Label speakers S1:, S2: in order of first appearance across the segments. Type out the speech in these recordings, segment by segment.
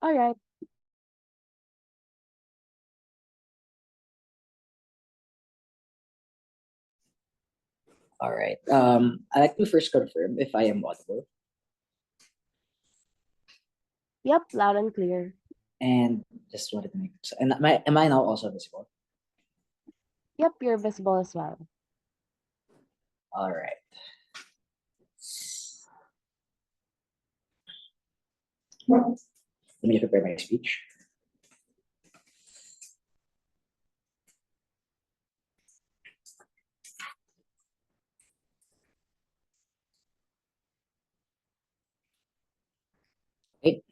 S1: All right.
S2: All right. I'd like to first confirm if I am audible.
S1: Yep, loud and clear.
S2: And just wanted to make and am I now also visible?
S1: Yep, you're visible as well.
S2: All right. Let me prepare my speech. Okay.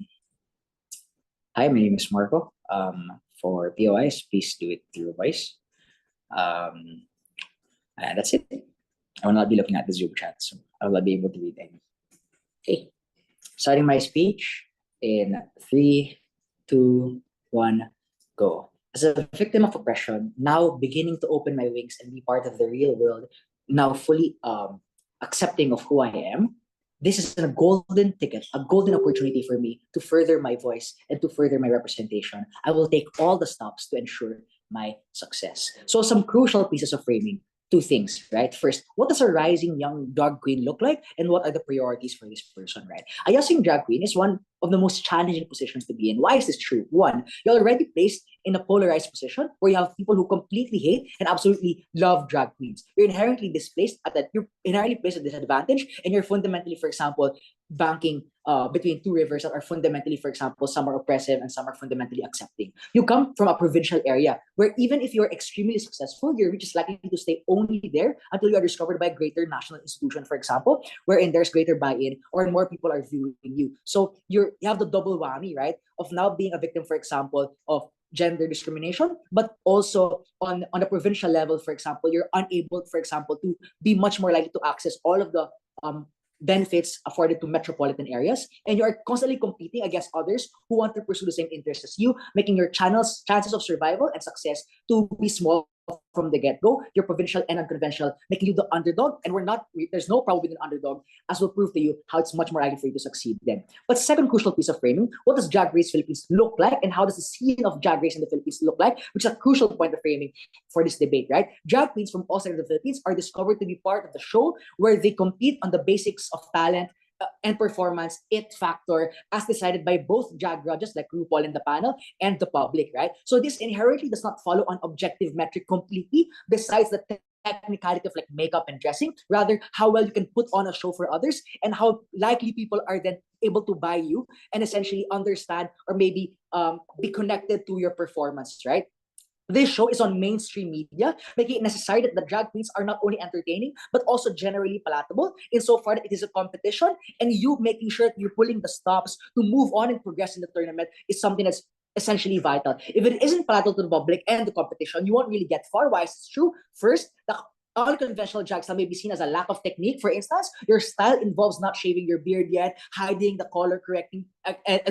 S2: Hi, my name is Marco. For POIs, please do it through voice. And that's it. I will not be looking at the Zoom chat, so I will not be able to read any. Okay. Starting my speech in 3, 2, 1, go. As a victim of oppression, now beginning to open my wings and be part of the real world, now fully accepting of who I am, this is a golden ticket, a golden opportunity for me to further my voice and to further my representation. I will take all the steps to ensure my success. So some crucial pieces of framing. Two things, right? First, what does a rising young drag queen look like, and what are the priorities for this person, right? A young drag queen is one of the most challenging positions to be in. Why is this true? One, you're already placed in a polarized position where you have people who completely hate and absolutely love drag queens. You're inherently displaced at that. You're inherently placed at disadvantage, and you're fundamentally, for example, banking between two rivers that are fundamentally, for example, some are oppressive and some are fundamentally accepting. You come from a provincial area where even if you're extremely successful, your reach is likely to stay only there until you are discovered by a greater national institution, for example, wherein there's greater buy-in or more people are viewing you. So you have the double whammy, right, of now being a victim, for example, of gender discrimination, but also on a provincial level, for example, you're unable, for example, to be much more likely to access all of the benefits afforded to metropolitan areas, and you are constantly competing against others who want to pursue the same interests as you, making your chances of survival and success to be small from the get-go. You're provincial and unconventional, making you the underdog, and there's no problem with an underdog, as will prove to you how it's much more likely for you to succeed then. But second crucial piece of framing, what does Drag Race Philippines look like, and how does the scene of Drag Race in the Philippines look like, which is a crucial point of framing for this debate, right? Drag queens from all sides of the Philippines are discovered to be part of the show where they compete on the basics of talent, and performance, it factor, as decided by both drag judges like RuPaul in the panel and the public, right? So this inherently does not follow an objective metric completely, besides the technicality of like makeup and dressing, rather how well you can put on a show for others and how likely people are then able to buy you and essentially understand or maybe be connected to your performance, right? This show is on mainstream media, making it necessary that the drag queens are not only entertaining, but also generally palatable, insofar that it is a competition, and you making sure that you're pulling the stops to move on and progress in the tournament is something that's essentially vital. If it isn't palatable to the public and the competition, you won't really get far. Why is this true? First, the unconventional drag style may be seen as a lack of technique. For instance, your style involves not shaving your beard yet, hiding the color correcting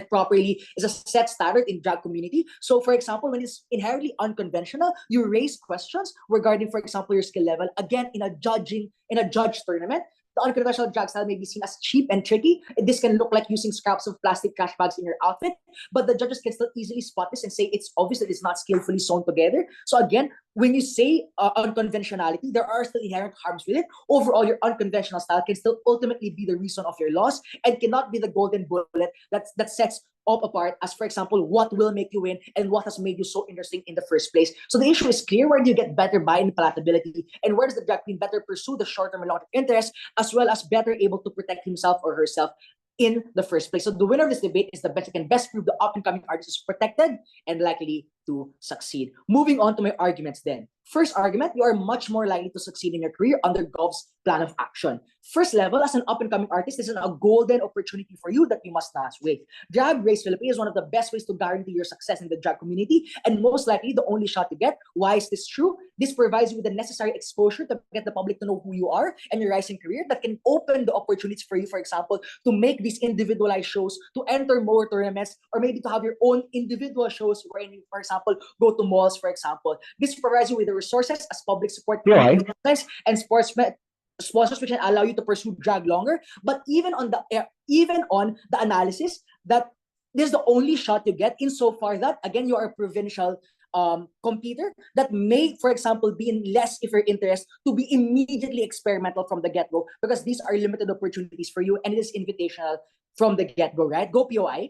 S2: properly is a set standard in drag community. So, for example, when it's inherently unconventional, you raise questions regarding, for example, your skill level. Again, in a judge tournament, the unconventional drag style may be seen as cheap and tricky. This can look like using scraps of plastic trash bags in your outfit, but the judges can still easily spot this and say it's obvious that it's not skillfully sewn together. So again, when you say unconventionality, there are still inherent harms with it. Overall, your unconventional style can still ultimately be the reason of your loss and cannot be the golden bullet that sets up apart as, for example, what will make you win and what has made you so interesting in the first place. So the issue is clear. Where do you get better buy-in palatability, and where does the drag queen better pursue the short-term and long-term interest, as well as better able to protect himself or herself in the first place? So the winner of this debate is the best who can best prove the up-and-coming artist is protected and likely to succeed. Moving on to my arguments then. First argument, you are much more likely to succeed in your career under Gov's plan of action. First level, as an up-and-coming artist, this is a golden opportunity for you that you must not wait. Drag Race Philippines is one of the best ways to guarantee your success in the drag community, and most likely the only shot to get. Why is this true? This provides you with the necessary exposure to get the public to know who you are and your rising career that can open the opportunities for you, for example, to make these individualized shows, to enter more tournaments, or maybe to have your own individual shows where you, for example, go to malls, for example. This provides you with the resources as public support and sponsors which can allow you to pursue drag longer. But even on the analysis that this is the only shot you get insofar that, again, you are a provincial completer that may, for example, be in less of your interest to be immediately experimental from the get-go, because these are limited opportunities for you and it is invitational from the get-go, right? Go POI.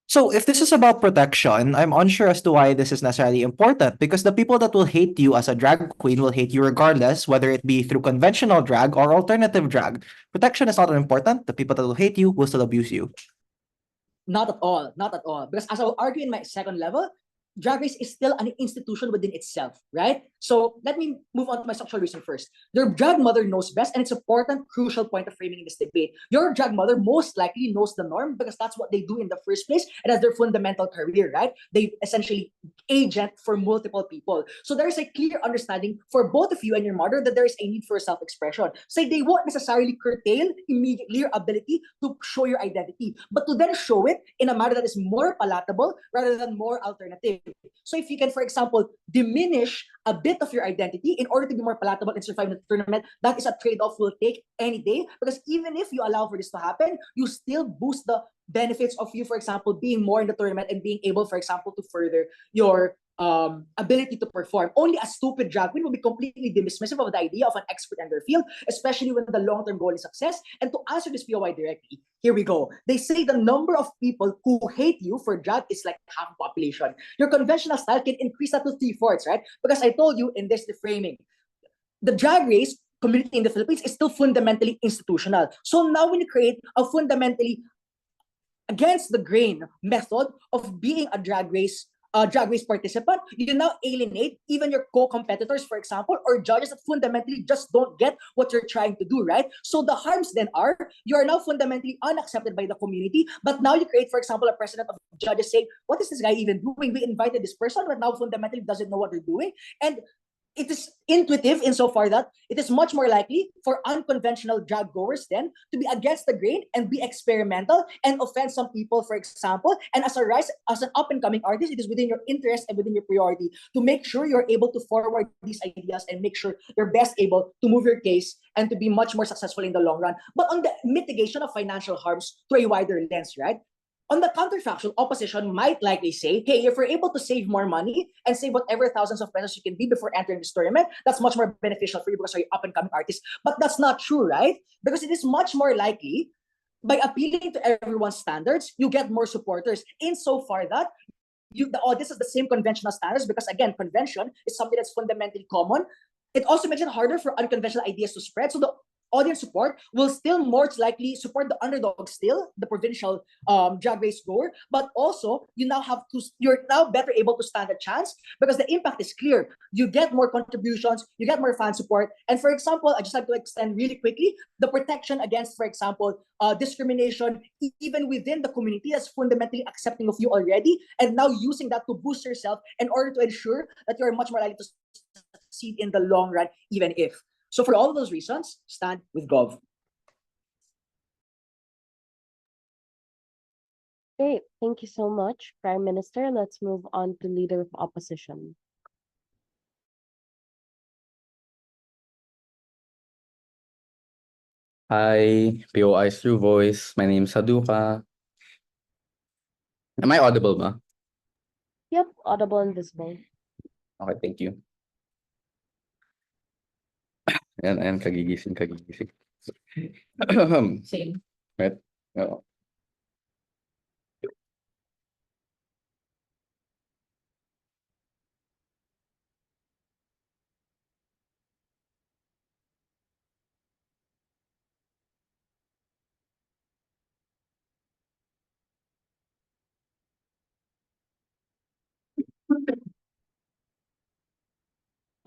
S3: So if this is about protection, I'm unsure as to why this is necessarily important, because the people that will hate you as a drag queen will hate you regardless, whether it be through conventional drag or alternative drag. Protection is not important. The people that will hate you will still abuse you.
S2: Not at all, not at all. Because as I will argue in my second level, Drag Race is still an institution within itself, right? So let me move on to my structural reason first. Your drag mother knows best, and it's an important, crucial point of framing in this debate. Your drag mother most likely knows the norm because that's what they do in the first place, and that's their fundamental career, right? They essentially agent for multiple people. So there is a clear understanding for both of you and your mother that there is a need for self-expression. So they won't necessarily curtail immediately your ability to show your identity, but to then show it in a manner that is more palatable rather than more alternative. So if you can, for example, diminish a bit of your identity in order to be more palatable and survive in the tournament, that is a trade-off we'll take any day. Because even if you allow for this to happen, you still boost the benefits of you, for example, being more in the tournament and being able, for example, to further your ability to perform. Only a stupid drag queen will be completely dismissive of the idea of an expert in their field, especially when the long-term goal is success. And to answer this POI directly, here we go. They say the number of people who hate you for drag is like half the population. Your conventional style can increase that to 3/4, right? Because I told you in this framing, the drag race community in the Philippines is still fundamentally institutional. So now when you create a fundamentally against the grain method of being a drag race participant, you now alienate even your co-competitors, for example, or judges that fundamentally just don't get what you're trying to do, right? So the harms then are, you are now fundamentally unaccepted by the community, but now you create, for example, a precedent of judges saying, what is this guy even doing? We invited this person, but now fundamentally doesn't know what they're doing. And it is intuitive insofar that it is much more likely for unconventional drag goers then to be against the grain and be experimental and offend some people, for example. And as an up-and-coming artist, it is within your interest and within your priority to make sure you're able to forward these ideas and make sure you're best able to move your case and to be much more successful in the long run. But on the mitigation of financial harms through a wider lens, right? On the counterfactual, opposition might likely say, hey, if we're able to save more money and save whatever thousands of pesos you can be before entering this tournament, that's much more beneficial for you because you're an up-and-coming artist. But that's not true, right? Because it is much more likely, by appealing to everyone's standards, you get more supporters insofar that the audience is the same conventional standards, because again, convention is something that's fundamentally common. It also makes it harder for unconventional ideas to spread. So the audience support will still most likely support the underdog still, the provincial drag race goer, but also you're now better able to stand a chance because the impact is clear. You get more contributions, you get more fan support. And for example, I just have to extend really quickly the protection against, for example, discrimination, even within the community that's fundamentally accepting of you already, and now using that to boost yourself in order to ensure that you're much more likely to succeed in the long run, even if. So for all of those reasons, stand with Gov.
S1: Great. Thank you so much, Prime Minister. Let's move on to Leader of Opposition.
S4: Hi, POIs through voice. My name is Saduka. Am I audible ba?
S1: Yep, audible and visible.
S4: Okay, thank you. Ayan, kagigising.
S1: Same.
S4: Right? Oo.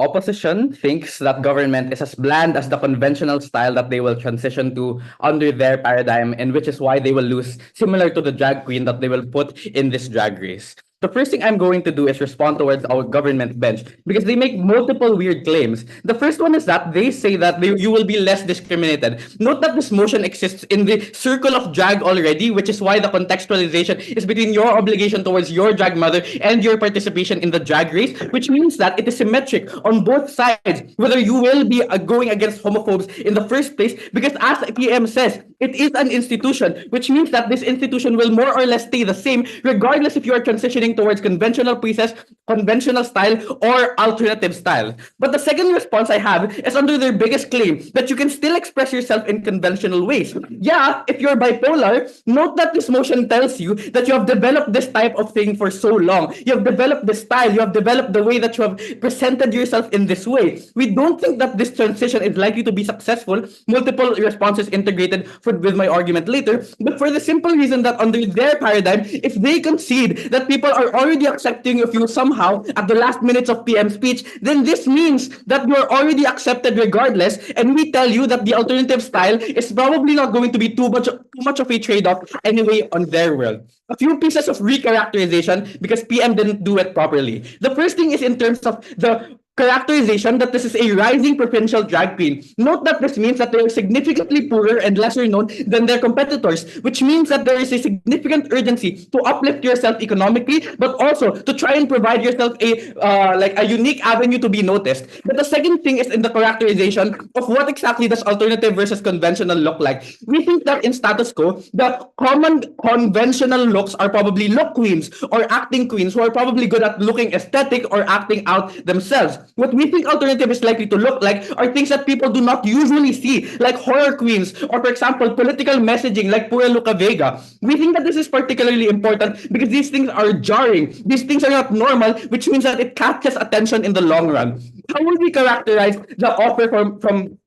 S4: Opposition thinks that government is as bland as the conventional style that they will transition to under their paradigm, and which is why they will lose, similar to the drag queen that they will put in this drag race. the first thing I'm going to do is respond towards our government bench because they make multiple weird claims. The first one is that they say that you will be less discriminated. Note that this motion exists in the circle of drag already, which is why the contextualization is between your obligation towards your drag mother and your participation in the drag race, which means that it is symmetric on both sides, whether you will be going against homophobes in the first place, because as PM says, it is an institution, which means that this institution will more or less stay the same, regardless if you are transitioning towards conventional process, conventional style, or alternative style. But the second response I have is under their biggest claim that you can still express yourself in conventional ways. Yeah, if you're bipolar, note that this motion tells you that you have developed this type of thing for so long. You have developed the style, you have developed the way that you have presented yourself in this way. We don't think that this transition is likely to be successful. Multiple responses integrated with my argument later, but for the simple reason that under their paradigm, if they concede that people are already accepting of you somehow at the last minutes of PM speech, then this means that you're already accepted regardless, and we tell you that the alternative style is probably not going to be too much of a trade-off anyway on their world. A few pieces of recharacterization because PM didn't do it properly. The first thing is in terms of the characterization that this is a rising provincial drag queen. Note that this means that they are significantly poorer and lesser known than their competitors, which means that there is a significant urgency to uplift yourself economically, but also to try and provide yourself a unique avenue to be noticed. But the second thing is in the characterization of what exactly does alternative versus conventional look like. We think that in status quo, the common conventional looks are probably look queens or acting queens who are probably good at looking aesthetic or acting out themselves. What we think alternative is likely to look like are things that people do not usually see, like horror queens, or for example, political messaging like Pura Luca Vega. We think that this is particularly important because these things are jarring. These things are not normal, which means that it catches attention in the long run. How would we characterize the offer from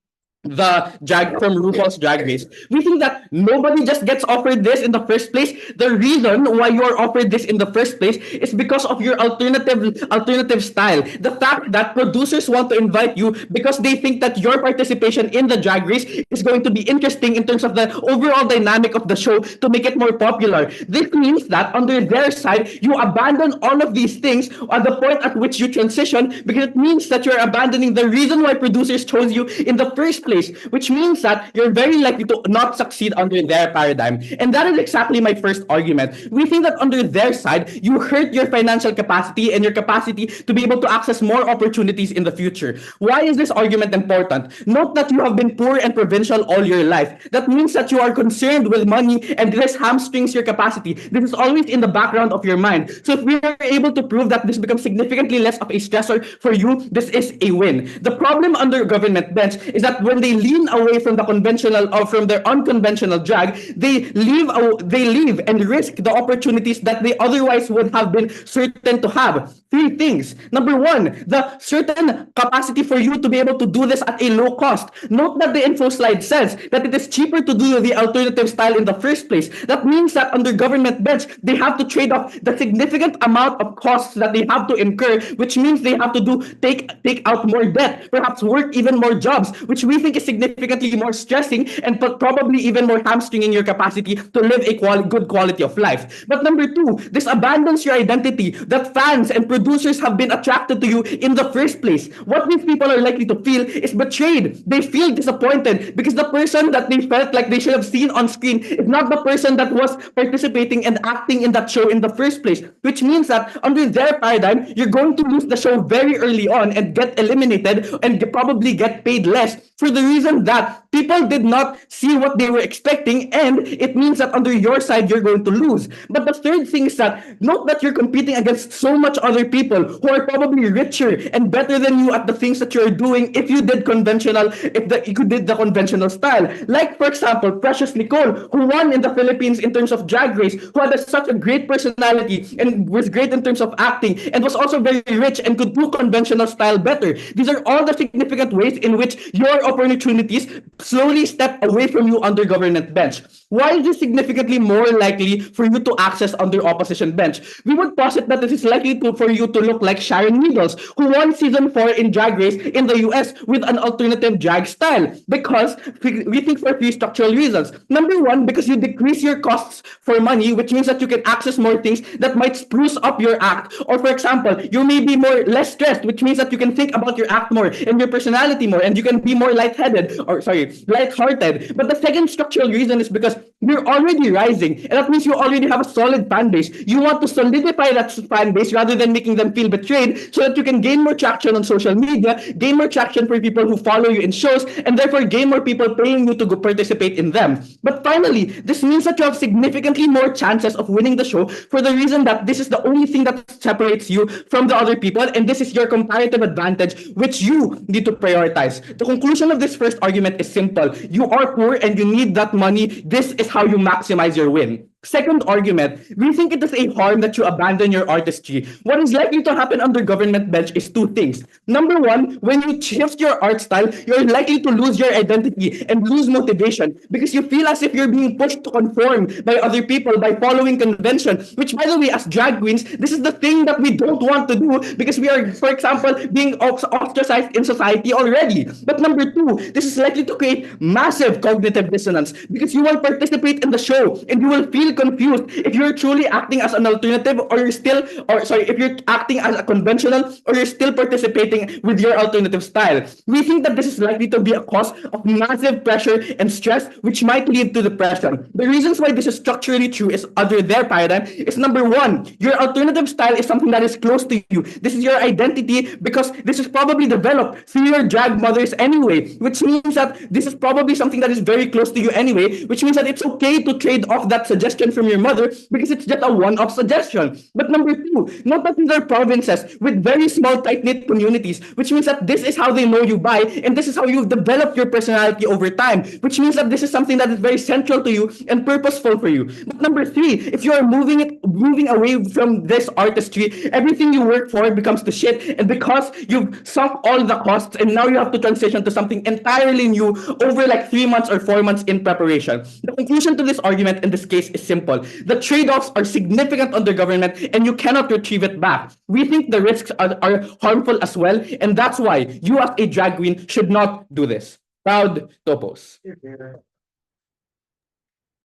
S4: RuPaul's Drag Race? We think that nobody just gets offered this in the first place. The reason why you are offered this in the first place is because of your alternative style. The fact that producers want to invite you because they think that your participation in the Drag Race is going to be interesting in terms of the overall dynamic of the show to make it more popular. This means that under their side, you abandon all of these things at the point at which you transition, because it means that you're abandoning the reason why producers chose you in the first place, which means that you're very likely to not succeed under their paradigm. And that is exactly my first argument. We think that under their side, you hurt your financial capacity and your capacity to be able to access more opportunities in the future. Why is this argument important? Note that you have been poor and provincial all your life. That means that you are concerned with money, and this hamstrings your capacity. This is always in the background of your mind. So if we are able to prove that this becomes significantly less of a stressor for you, this is a win. The problem under government bench is that when they lean away from the conventional or from their unconventional drag, they leave and risk the opportunities that they otherwise would have been certain to have. Three things. Number one, the certain capacity for you to be able to do this at a low cost. Note that the Infoslide says that it is cheaper to do the alternative style in the first place. That means that under government bench, they have to trade off the significant amount of costs that they have to incur, which means they have to take out more debt, perhaps work even more jobs, which we think is significantly more stressing and probably even more hamstringing your capacity to live a good quality of life. But number two, this abandons your identity that fans and producers have been attracted to you in the first place. What these people are likely to feel is betrayed. They feel disappointed because the person that they felt like they should have seen on screen is not the person that was participating and acting in that show in the first place, which means that under their paradigm, you're going to lose the show very early on and get eliminated and probably get paid less for the reason that people did not see what they were expecting, and it means that under your side, you're going to lose. But the third thing is that note that you're competing against so much other people who are probably richer and better than you at the things that you're doing if you did the conventional style. Like, for example, Precious Nicole, who won in the Philippines in terms of Drag Race, who had such a great personality and was great in terms of acting, and was also very rich and could do conventional style better. These are all the significant ways in which your opportunities slowly step away from you under government bench. Why is this significantly more likely for you to access under opposition bench? We would posit that this is likely for you to look like Sharon Needles, who won season 4 in Drag Race in the US with an alternative drag style. Because we think for three structural reasons. Number one, because you decrease your costs for money, which means that you can access more things that might spruce up your act. Or for example, you may be less stressed, which means that you can think about your act more and your personality more, and you can be more lighthearted. But the second structural reason is because you're already rising, and that means you already have a solid fan base. You want to solidify that fan base rather than making them feel betrayed, so that you can gain more traction on social media, gain more traction for people who follow you in shows, and therefore gain more people paying you to go participate in them. But finally, this means that you have significantly more chances of winning the show for the reason that this is the only thing that separates you from the other people, and this is your comparative advantage, which you need to prioritize. The conclusion of this first argument is simple. You are poor and you need that money. This is how you maximize your win. Second argument, we think it is a harm that you abandon your artistry. What is likely to happen under government bench is two things. Number one, when you shift your art style, you're likely to lose your identity and lose motivation because you feel as if you're being pushed to conform by other people by following convention, which by the way, as drag queens, this is the thing that we don't want to do because we are, for example, being ostracized in society already. But number two, this is likely to create massive cognitive dissonance because you will participate in the show and you will feel confused if you're truly acting as an alternative if you're acting as a conventional or you're still participating with your alternative style. We think that this is likely to be a cause of massive pressure and stress, which might lead to depression. The reasons why this is structurally true is under their paradigm is number one, your alternative style is something that is close to you. This is your identity because this is probably developed through your drag mothers anyway, which means that this is probably something that is very close to you anyway, which means that it's okay to trade off that suggestion from your mother because it's just a one-off suggestion. But number two, not that these are provinces with very small tight-knit communities, which means that this is how they know you by, and this is how you've developed your personality over time, which means that this is something that is very central to you and purposeful for you. But number three, if you are moving away from this artistry, everything you work for becomes the shit, and because you've sunk all the costs and now you have to transition to something entirely new over like 3 months or 4 months in preparation. The conclusion to this argument in this case is simple. The trade-offs are significant under government and you cannot retrieve it back. We think the risks are harmful as well, and that's why you as a drag queen should not do this. Proud to oppose.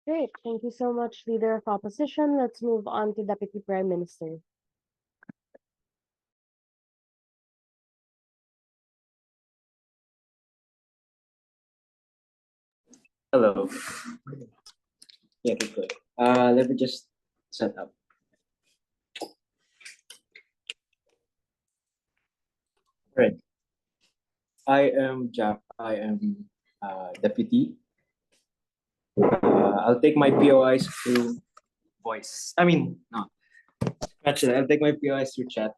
S1: Great. Thank you so much, Leader of Opposition. Let's move on to Deputy Prime Minister.
S2: Hello. Yeah, good. Let me just set up. Right. I am deputy. I'll take my POIs through voice. I mean, no. Actually, I'll take my POIs through chat.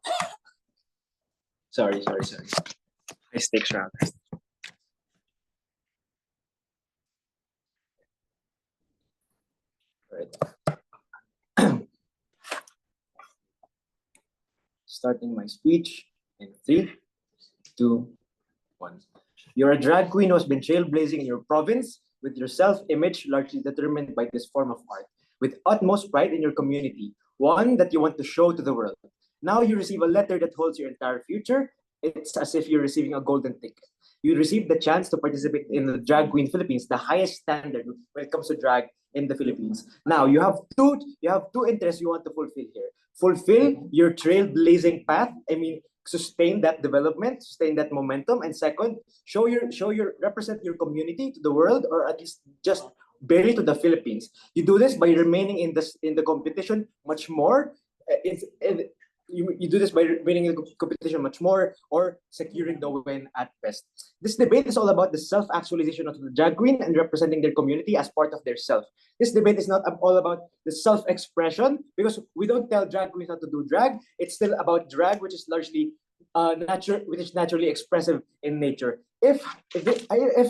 S2: Sorry. High stakes round. Right. Starting my speech in 3, 2, 1. You're a drag queen who has been trailblazing in your province with your self-image largely determined by this form of art, with utmost pride in your community, one that you want to show to the world. Now you receive a letter that holds your entire future. It's as if you're receiving a golden ticket. You receive the chance to participate in the Drag Queen Philippines, the highest standard when it comes to drag in the Philippines. Now you have two interests you want to fulfill here. Fulfill your trailblazing path. I mean, sustain that development, sustain that momentum, and second, represent your community to the world, or at least just barely to the Philippines. You do this by remaining in the competition much more. You do this by winning the competition much more or securing the win at best. This debate is all about the self-actualization of the drag queen and representing their community as part of their self. This debate is not all about the self-expression because we don't tell drag queens how to do drag. It's still about drag, which is largely naturally expressive in nature. If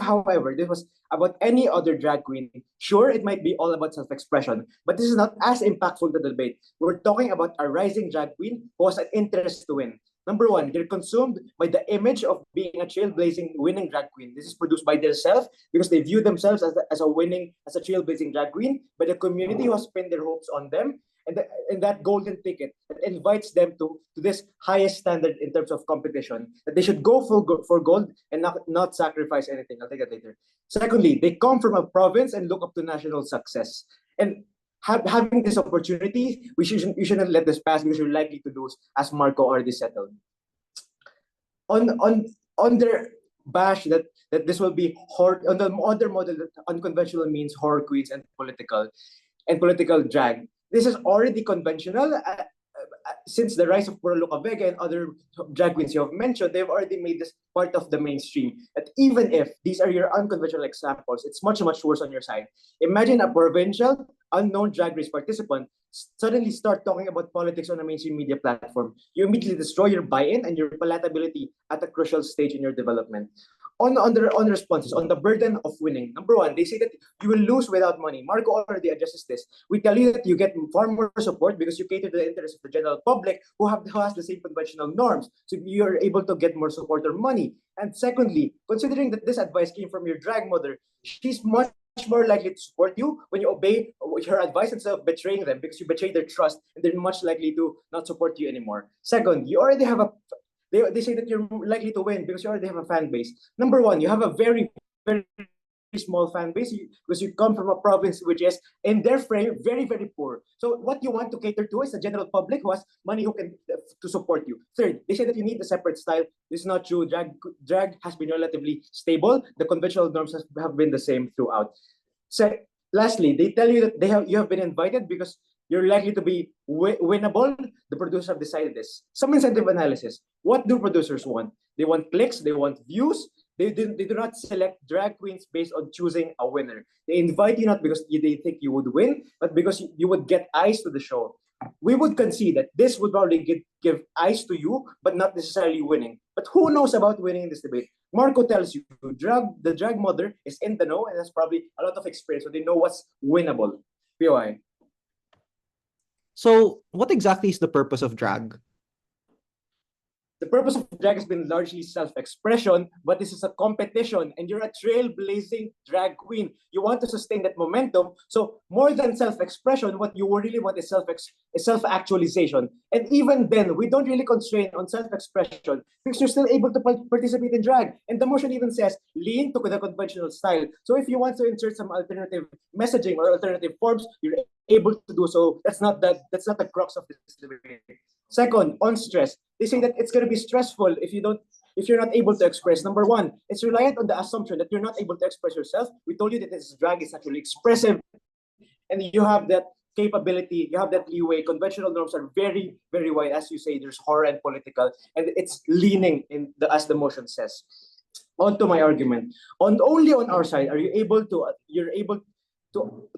S2: however this was about any other drag queen, sure, it might be all about self-expression, but this is not as impactful to the debate. We're talking about a rising drag queen who has an interest to win.
S5: Number one, they're consumed by the image of being a trailblazing winning drag queen. This is produced by themselves because they view themselves as a trailblazing drag queen, by the community who has pinned their hopes on them, and that golden ticket that invites them to this highest standard in terms of competition, that they should go for gold and not sacrifice anything. I'll take that later. Secondly, they come from a province and look up to national success. And having this opportunity, you shouldn't let this pass because you're likely to lose, as Marco already settled. On their bash that this will be on the other model that unconventional means horror queens and political drag. This is already conventional. Since the rise of Pura Luca Vega and other drag queens you have mentioned, they've already made this part of the mainstream. That even if these are your unconventional examples, it's much worse on your side. Imagine a provincial, unknown drag race participant suddenly start talking about politics on a mainstream media platform. You immediately destroy your buy-in and your palatability at a crucial stage in your development. On the responses, on the burden of winning. Number one, they say that you will lose without money. Marco already addresses this. We tell you that you get far more support because you cater to the interests of the general public who has the same conventional norms. So you're able to get more support or money. And secondly, considering that this advice came from your drag mother, she's much more likely to support you when you obey her advice instead of betraying them, because you betray their trust and they're much likely to not support you anymore. Second, you already have they say that you're likely to win because you already have a fan base. Number one, you have a very small fan base because you come from a province which is, in their frame, very poor. So what you want to cater to is the general public who has money who can to support you. Third, they say that you need a separate style. This is not true. Drag has been relatively stable. The conventional norms have been the same throughout. So lastly, they tell you that you have been invited because you're likely to be winnable. The producers have decided this. Some incentive analysis. What do producers want? They want clicks. They want views. They do not select drag queens based on choosing a winner. They invite you not because they think you would win, but because you would get eyes to the show. We would concede that this would probably give eyes to you, but not necessarily winning. But who knows about winning in this debate? Marco tells you the drag mother is in the know and has probably a lot of experience, so they know what's winnable. POI.
S3: So, what exactly is the purpose of drag?
S5: The purpose of drag has been largely self-expression, but this is a competition, and you're a trailblazing drag queen. You want to sustain that momentum. So more than self-expression, what you really want is self-actualization. And even then, we don't really constrain on self-expression because you're still able to participate in drag. And the motion even says, lean to the conventional style. So if you want to insert some alternative messaging or alternative forms, you're able to do so. That's not the crux of this debate. Second, on stress, they say that it's going to be stressful if you're not able to express. Number one, it's reliant on the assumption that you're not able to express yourself. We told you that this drag is actually expressive, and you have that capability, you have that leeway. Conventional norms are very wide, as you say. There's horror and political, and it's leaning as the motion says. On to my argument. Only on our side are you're able to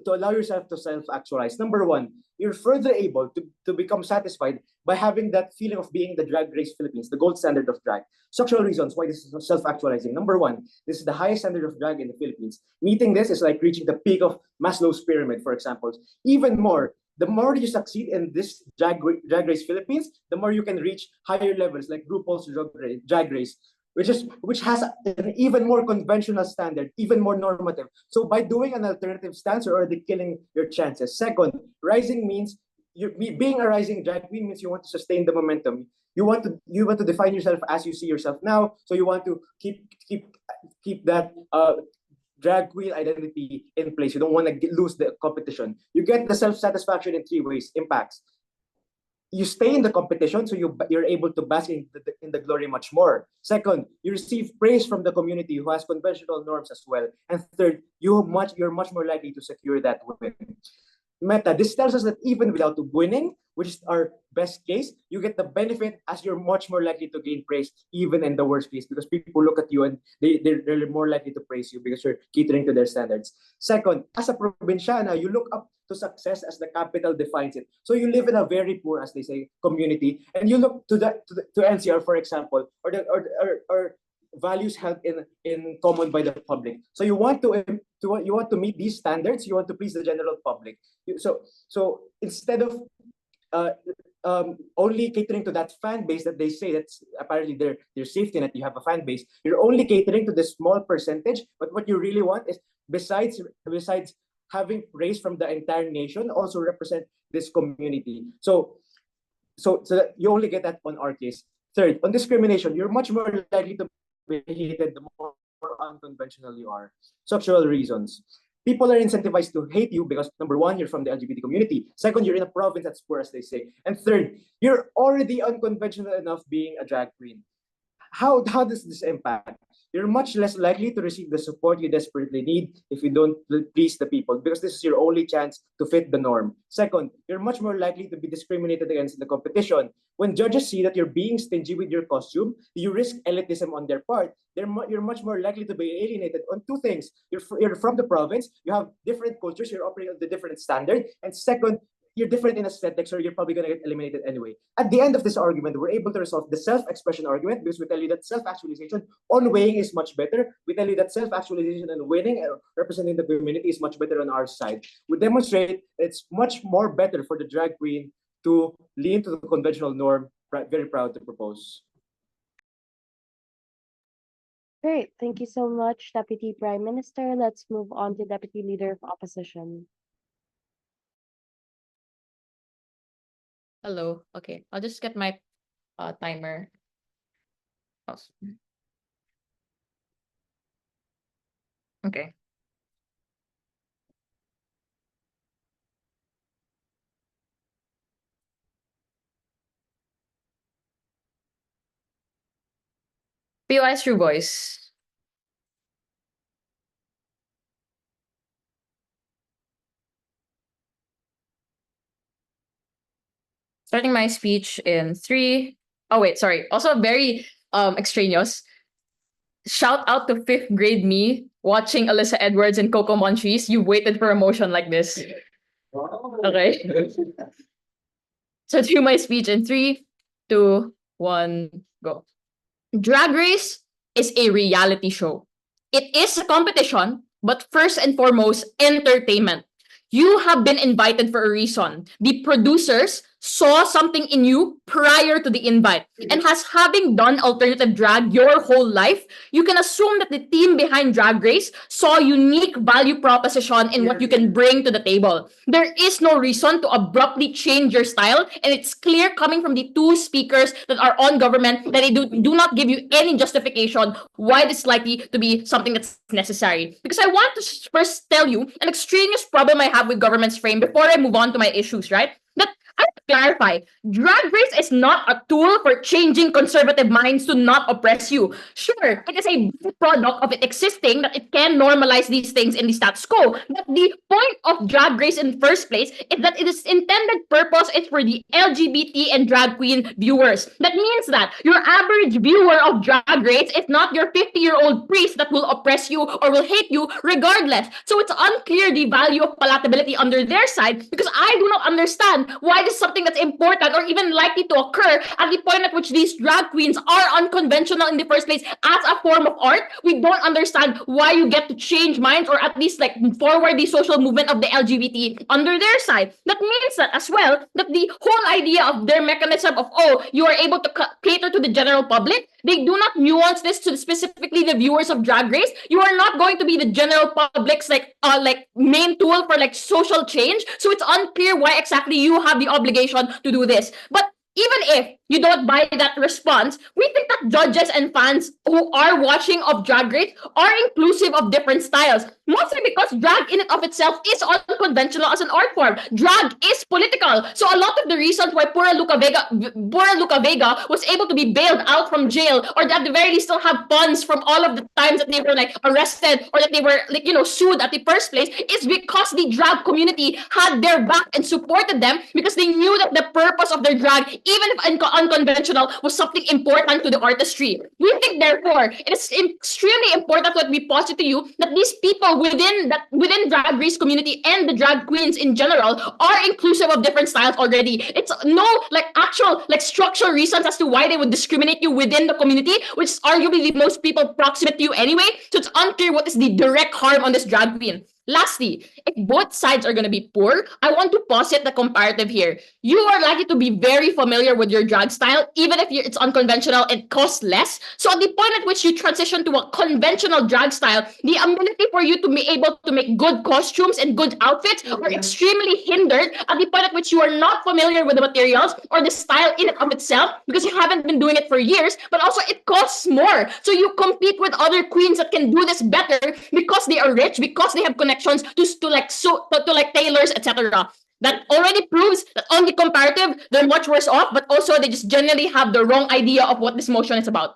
S5: allow yourself to self-actualize. Number one, you're further able to become satisfied by having that feeling of being the Drag Race Philippines, the gold standard of drag. Structural reasons why this is self-actualizing. Number one, this is the highest standard of drag in the Philippines. Meeting this is like reaching the peak of Maslow's pyramid, for example. Even more, the more you succeed in this Drag Race Philippines, the more you can reach higher levels like RuPaul's Drag Race, which has an even more conventional standard, even more normative. So by doing an alternative stance, you're already killing your chances. Second, rising means being a rising drag queen means you want to sustain the momentum. You want to define yourself as you see yourself now. So you want to keep that drag queen identity in place. You don't want to lose the competition. You get the self-satisfaction in three ways: impacts. You stay in the competition, so you're able to bask in the glory much more. Second, you receive praise from the community who has conventional norms as well. And third, you're much more likely to secure that win. Meta, this tells us that even without winning, which is our best case, you get the benefit as you're much more likely to gain praise even in the worst case, because people look at you and they're more likely to praise you because you're catering to their standards. Second, as a provinciana, you look up to success as the capital defines it. So you live in a very poor, as they say, community, and you look to NCR, for example, or values held in common by the public. So you want to meet these standards. You want to please the general public. So instead of only catering to that fan base that they say that's apparently their safety net. You have a fan base. You're only catering to this small percentage, but what you really want is besides having race from the entire nation, also represent this community. So that you only get that on our case. Third, on discrimination, you're much more likely to be hated the more unconventional you are. Structural reasons. People are incentivized to hate you because, number one, you're from the LGBT community. Second, you're in a province that's poor, as they say. And third, you're already unconventional enough being a drag queen. How does this impact? You're much less likely to receive the support you desperately need if you don't please the people, because this is your only chance to fit the norm. Second, you're much more likely to be discriminated against in the competition. When judges see that you're being stingy with your costume, you risk elitism on their part. You're much more likely to be alienated on two things. You're from the province, you have different cultures, you're operating at the different standard. And second, you're different in aesthetics, or you're probably going to get eliminated anyway. At the end of this argument, we're able to resolve the self-expression argument, because we tell you that self-actualization on weighing is much better. We tell you that self-actualization and winning, representing the community, is much better on our side. We demonstrate it's much more better for the drag queen to lean to the conventional norm. Very proud to propose.
S1: Great. Thank you so much, Deputy Prime Minister. Let's move on to Deputy Leader of Opposition.
S6: Hello. Okay, I'll just get my timer. Okay. POS True Voice. Starting my speech in 3. Oh wait, sorry. Also very extraneous. Shout out to 5th grade me watching Alyssa Edwards and Coco Montrese. You waited for a motion like this. Okay. So do my speech in 3, 2, 1, go. Drag Race is a reality show. It is a competition, but first and foremost, entertainment. You have been invited for a reason. The producers saw something in you prior to the invite. And having done alternative drag your whole life, you can assume that the team behind Drag Race saw unique value proposition in what you can bring to the table. There is no reason to abruptly change your style, and it's clear coming from the 2 speakers that are on government that they do not give you any justification why this is likely to be something that's necessary. Because I want to first tell you an extraneous problem I have with government's frame before I move on to my issues, right? That I have to clarify, Drag Race is not a tool for changing conservative minds to not oppress you. Sure, it is a product of it existing that it can normalize these things in the status quo. But the point of Drag Race in the first place is that its intended purpose is for the LGBT and drag queen viewers. That means that your average viewer of Drag Race is not your 50-year-old priest that will oppress you or will hate you regardless. So it's unclear the value of palatability under their side, because I do not understand why this is something that's important or even likely to occur at the point at which these drag queens are unconventional in the first place as a form of art. We don't understand why you get to change minds, or at least like forward the social movement of the LGBT under their side. That means that as well, that the whole idea of their mechanism of, oh, you are able to cater to the general public, they do not nuance this to specifically the viewers of Drag Race. You are not going to be the general public's like main tool for like social change. So it's unclear why exactly you have the obligation to do this. But even if you don't buy that response, we think that judges and fans who are watching of Drag Race are inclusive of different styles. Mostly because drag in and of itself is unconventional as an art form. Drag is political. So a lot of the reasons why Pura Luca Vega was able to be bailed out from jail, or at the very least still have funds from all of the times that they were like arrested or that they were like, you know, sued at the first place, is because the drag community had their back and supported them, because they knew that the purpose of their drag, even if unconventional, was something important to the artistry. We think therefore it is extremely important that we posit to you that these people within Drag Race community and the drag queens in general are inclusive of different styles already. It's no like actual like structural reasons as to why they would discriminate you within the community, which is arguably the most people proximate to you anyway. So it's unclear what is the direct harm on this drag queen. Lastly, if both sides are going to be poor, I want to posit the comparative here. You are likely to be very familiar with your drag style, even if it's unconventional and costs less. So at the point at which you transition to a conventional drag style, the ability for you to be able to make good costumes and good outfits are extremely hindered at the point at which you are not familiar with the materials or the style in and of itself because you haven't been doing it for years, but also it costs more. So you compete with other queens that can do this better because they are rich, because they have connections to like tailors, etc. That already proves that on the comparative, they're much worse off, but also they just generally have the wrong idea of what this motion is about.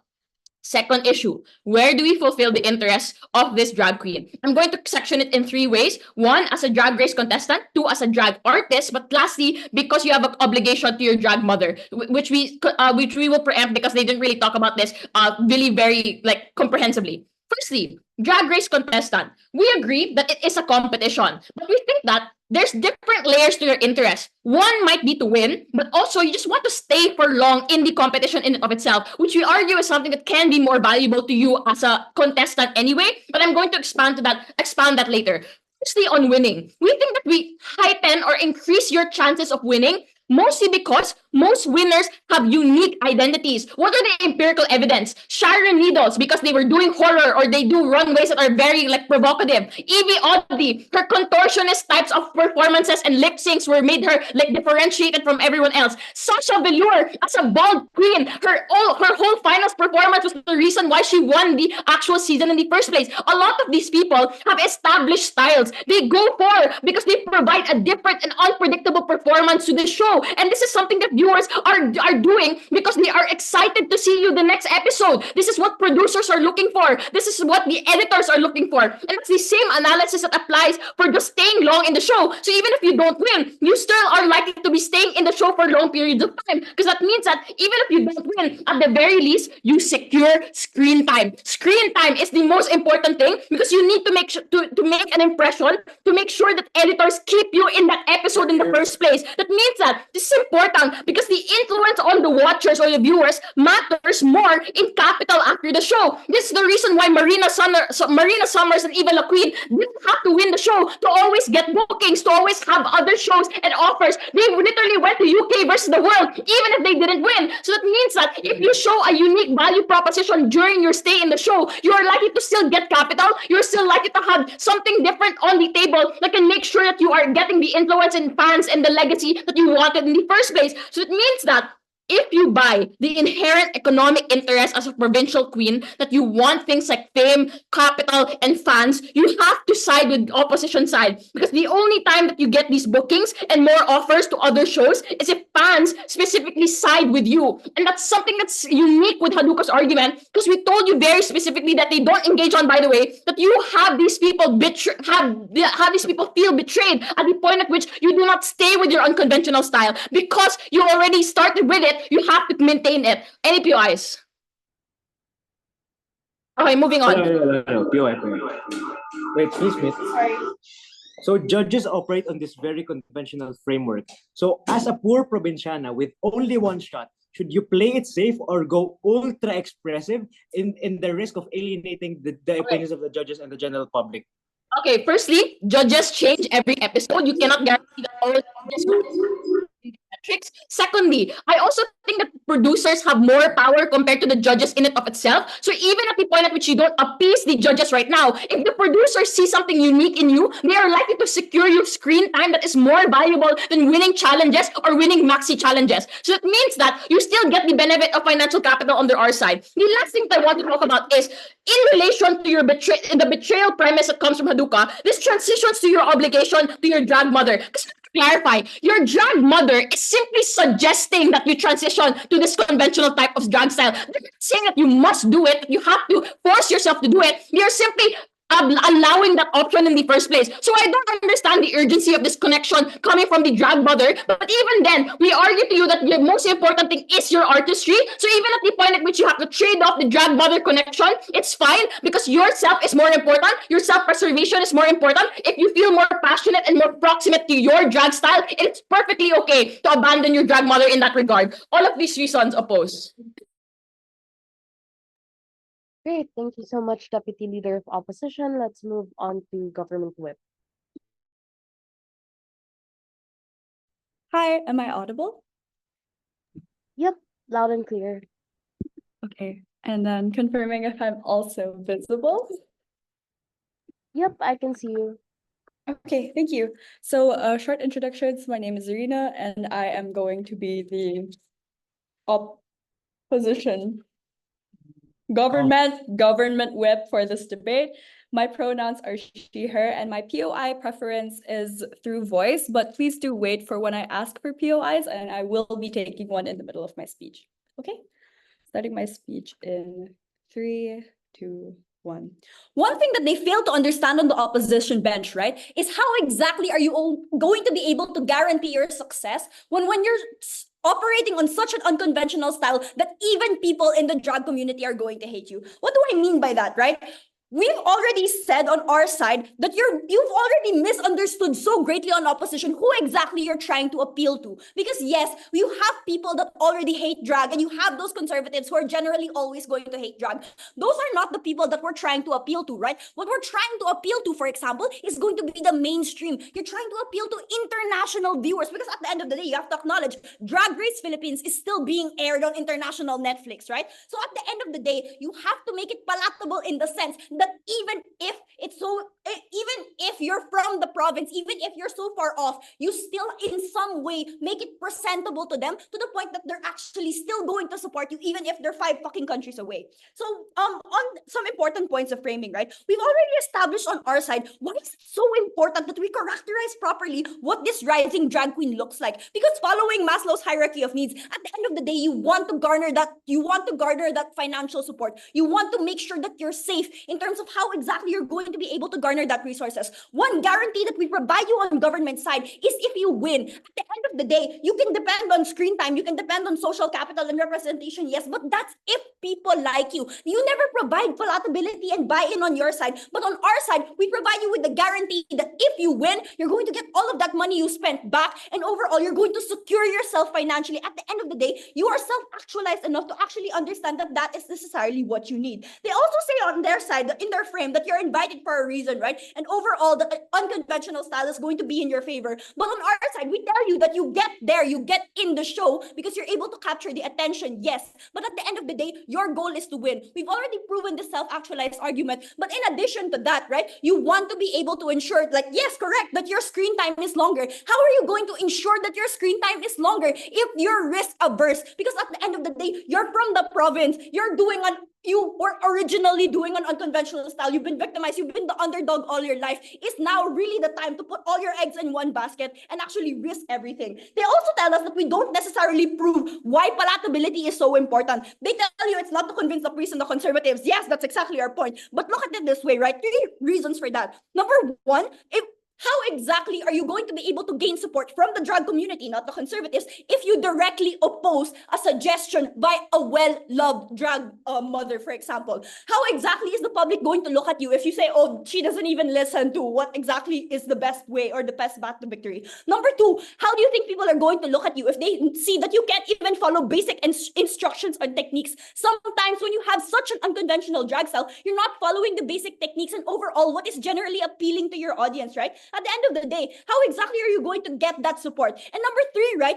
S6: Second issue, where do we fulfill the interests of this drag queen? I'm going to section it in 3 ways. 1, as a drag race contestant. 2, as a drag artist. But lastly, because you have an obligation to your drag mother, which we will preempt because they didn't really talk about this really very like comprehensively. Firstly, drag race contestant. We agree that it is a competition, but we think that there's different layers to your interest. One might be to win, but also you just want to stay for long in the competition in and of itself, which we argue is something that can be more valuable to you as a contestant anyway. But I'm going to expand that later. Firstly, on winning, we think that we heighten or increase your chances of winning mostly because most winners have unique identities. What are the empirical evidence? Sharon Needles, because they were doing horror or they do runways that are very like provocative. Evie Oddly, her contortionist types of performances and lip syncs were made her like differentiated from everyone else. Sasha Velour, as a bald queen, her whole finals performance was the reason why she won the actual season in the first place. A lot of these people have established styles. They go for because they provide a different and unpredictable performance to the show. And this is something that viewers are doing because they are excited to see you the next episode. This is what producers are looking for. This is what the editors are looking for. And it's the same analysis that applies for just staying long in the show. So even if you don't win, you still are likely to be staying in the show for long periods of time. Because that means that even if you don't win, at the very least, you secure screen time. Screen time is the most important thing because you need to make to make an impression, to make sure that editors keep you in that episode in the first place. That means that this is important because the influence on the watchers or the viewers matters more in capital after the show. This is the reason why Marina Summers and Eva LaQueen didn't have to win the show to always get bookings, to always have other shows and offers. They literally went to UK versus the world, even if they didn't win. So that means that if you show a unique value proposition during your stay in the show, you are likely to still get capital. You're still likely to have something different on the table that can make sure that you are getting the influence and fans and the legacy that you wanted in the first place. So it means that if you buy the inherent economic interest as a provincial queen, that you want things like fame, capital, and fans, you have to side with the opposition side. Because the only time that you get these bookings and more offers to other shows is if fans specifically side with you. And that's something that's unique with Haduka's argument, because we told you very specifically that they don't engage on, by the way, that you have these people have these people feel betrayed at the point at which you do not stay with your unconventional style because you already started with it. You have to maintain it. Any POIs? Okay, moving on.
S5: No, POI. Wait, please, Smith.
S1: Sorry.
S5: So judges operate on this very conventional framework. So as a poor provinciana with only one shot, should you play it safe or go ultra expressive in the risk of alienating the opinions of the judges and the general public?
S6: Okay, firstly, judges change every episode. You cannot guarantee that all judges will metrics. Secondly, I also think that producers have more power compared to the judges in and of itself. So even at the point at which you don't appease the judges right now, if the producers see something unique in you, they are likely to secure you screen time that is more valuable than winning challenges or winning maxi challenges. So it means that you still get the benefit of financial capital on our side. The last thing that I want to talk about is in relation to your the betrayal premise that comes from Haduka, this transitions to your obligation to your drag mother. Because clarify, your drag mother is simply suggesting that you transition to this conventional type of drag style. They're not saying that you must do it, you have to force yourself to do it. You're simply allowing that option in the first place. So I don't understand the urgency of this connection coming from the drag mother. But even then, we argue to you that the most important thing is your artistry. So even at the point at which you have to trade off the drag mother connection, it's fine because yourself is more important. Your self-preservation is more important. If you feel more passionate and more proximate to your drag style, it's perfectly okay to abandon your drag mother in that regard. All of these reasons oppose.
S1: Great. Thank you so much, Deputy Leader of Opposition. Let's move on to Government Whip.
S7: Hi, am I audible?
S1: Yep, loud and clear.
S7: Okay, and then confirming if I'm also visible.
S1: Yep, I can see you.
S7: Okay, thank you. So, short introductions. My name is Irina, and I am going to be the opposition government whip for this debate. My pronouns are she, her, and my POI preference is through voice, but please do wait for when I ask for POIs, and I will be taking one in the middle of my speech. Okay, starting my speech in 3, 2, 1. One thing that they fail to understand on the opposition bench, right, is how exactly are you all going to be able to guarantee your success when you're operating on such an unconventional style that even people in the drag community are going to hate you. What do I mean by that, right? We've already said on our side that you've already misunderstood so greatly on opposition who exactly you're trying to appeal to. Because yes, you have people that already hate drag, and you have those conservatives who are generally always going to hate drag. Those are not the people that we're trying to appeal to, right? What we're trying to appeal to, for example, is going to be the mainstream. You're trying to appeal to international viewers, because at the end of the day, you have to acknowledge Drag Race Philippines is still being aired on international Netflix, right? So at the end of the day, you have to make it palatable in the sense that even if you're from the province, even if you're so far off, you still in some way make it presentable to them, to the point that they're actually still going to support you, even if they're 5 fucking countries away. So on some important points of framing, right? We've already established on our side why is it so important that we characterize properly what this rising drag queen looks like. Because following Maslow's hierarchy of needs, at the end of the day, you want to garner that financial support. You want to make sure that you're safe in terms of how exactly you're going to be able to garner that resources. One guarantee that we provide you on government side is if you win. At the end of the day, you can depend on screen time, you can depend on social capital and representation, yes, but that's if people like you. You never provide palatability and buy-in on your side, but on our side, we provide you with the guarantee that if you win, you're going to get all of that money you spent back, and overall, you're going to secure yourself financially. At the end of the day, you are self-actualized enough to actually understand that that is necessarily what you need. They also say on their side, in their frame, that you're invited for a reason, right? And overall, the unconventional style is going to be in your favor. But on our side, we tell you that you get there, you get in the show because you're able to capture the attention, yes. But at the end of the day, your goal is to win. We've already proven the self-actualized argument. But in addition to that, right, you want to be able to ensure, like, yes, correct, that your screen time is longer. How are you going to ensure that your screen time is longer if you're risk averse? Because at the end of the day, you're from the province, you were originally doing an unconventional style, you've been victimized, you've been the underdog all your life. Is now really the time to put all your eggs in one basket and actually risk everything? They also tell us that we don't necessarily prove why palatability is so important. They tell you it's not to convince the priests and the conservatives. Yes, that's exactly our point. But look at it this way, right? 3 reasons for that. Number one, how exactly are you going to be able to gain support from the drag community, not the conservatives, if you directly oppose a suggestion by a well-loved drag mother, for example? How exactly is the public going to look at you if you say, oh, she doesn't even listen to what exactly is the best way or the best path to victory? Number two, how do you think people are going to look at you if they see that you can't even follow basic instructions or techniques? Sometimes when you have such an unconventional drag style, you're not following the basic techniques and overall what is generally appealing to your audience, right? At the end of the day, how exactly are you going to get that support? And number three, right?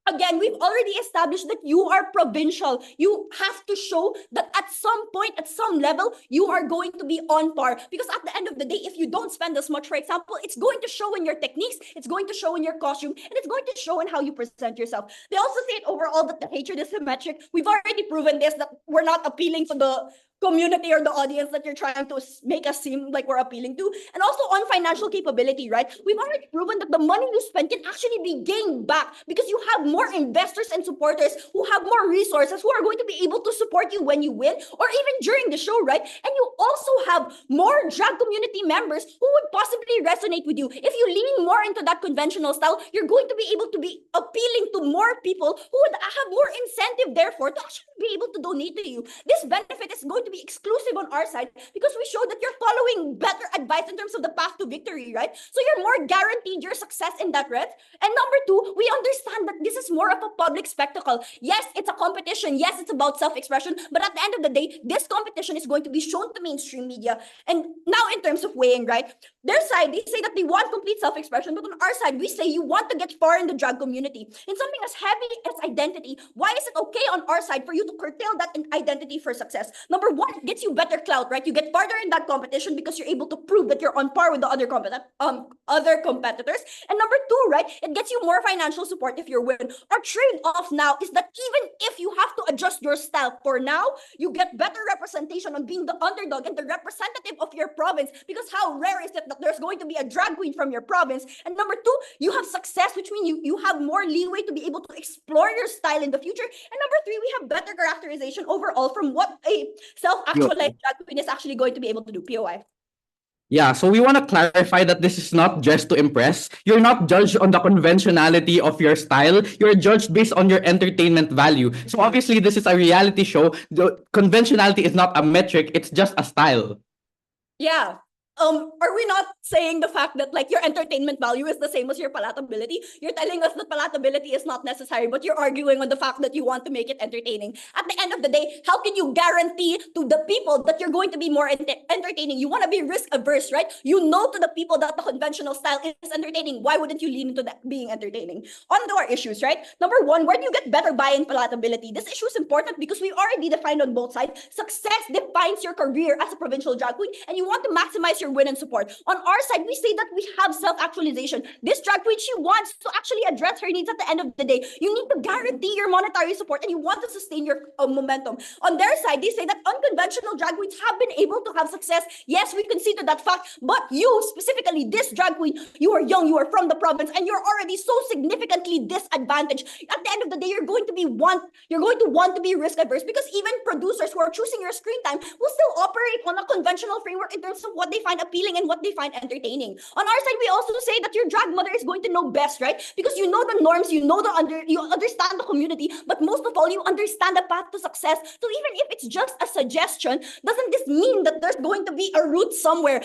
S7: Again, we've already established that you are provincial. You have to show that at some point, at some level, you are going to be on par. Because at the end of the day, if you don't spend as much, for example, it's going to show in your techniques, it's going to show in your costume, and it's going to show in how you present yourself. They also say it overall that the hatred is symmetric. We've already proven this, that we're not appealing to the community or the audience that you're trying to make us seem like we're appealing to. And also on financial capability, right? We've already proven that the money you spend can actually be gained back because you have more investors and supporters who have more resources who are going to be able to support you when you win or even during the show, right? And you also have more drag community members who would possibly resonate with you. If you lean more into that conventional style, you're going to be able to be appealing to more people who would have more incentive, therefore, to actually be able to donate to you. This benefit is going to to be exclusive on our side because we show that you're following better advice in terms of the path to victory, right? So you're more guaranteed your success in that red. And number two, we understand that this is more of a public spectacle. Yes, it's a competition. Yes, it's about self-expression. But at the end of the day, this competition is going to be shown to mainstream media. And now in terms of weighing, right? Their side, they say that they want complete self-expression. But on our side, we say you want to get far in the drag community. In something as heavy as identity, why is it okay on our side for you to curtail that identity for success? Number one, it gets you better clout, right? You get farther in that competition because you're able to prove that you're on par with the other competitors. And number two, right, it gets you more financial support if you win. Our trade-off now is that even if you have to adjust your style for now, you get better representation on being the underdog and the representative of your province, because how rare is it that there's going to be a drag queen from your province? And number two, you have success, which means you have more leeway to be able to explore your style in the future. And number three, we have better characterization overall from what a self-actualized drag queen is actually going to be able to do. POI.
S4: Yeah, so we want to clarify that this is not just to impress. You're not judged on the conventionality of your style. You're judged based on your entertainment value. So obviously, this is a reality show. The conventionality is not a metric. It's just a style.
S7: Yeah. Are we not saying the fact that like your entertainment value is the same as your palatability? You're telling us that palatability is not necessary, but you're arguing on the fact that you want to make it entertaining. At the end of the day, how can you guarantee to the people that you're going to be more entertaining? You want to be risk averse, right? You know to the people that the conventional style is entertaining. Why wouldn't you lean into that being entertaining? On to our issues, right? Number one, where do you get better buy-in palatability? This issue is important because we already defined on both sides. Success defines your career as a provincial drag queen, and you want to maximize your win and support. On our side, we say that we have self-actualization. This drag queen, she wants to actually address her needs at the end of the day. You need to guarantee your monetary support and you want to sustain your momentum. On their side, they say that unconventional drag queens have been able to have success. Yes, we consider that fact, but you, specifically this drag queen, you are young, you are from the province, and you're already so significantly disadvantaged. At the end of the day, you're going to want to be risk averse, because even producers who are choosing your screen time will still operate on a conventional framework in terms of what they find appealing and what they find entertaining. On our side, we also say that your drag mother is going to know best, right? Because you know the norms, you understand the community, but most of all, you understand the path to success. So even if it's just a suggestion, doesn't this mean that there's going to be a route somewhere?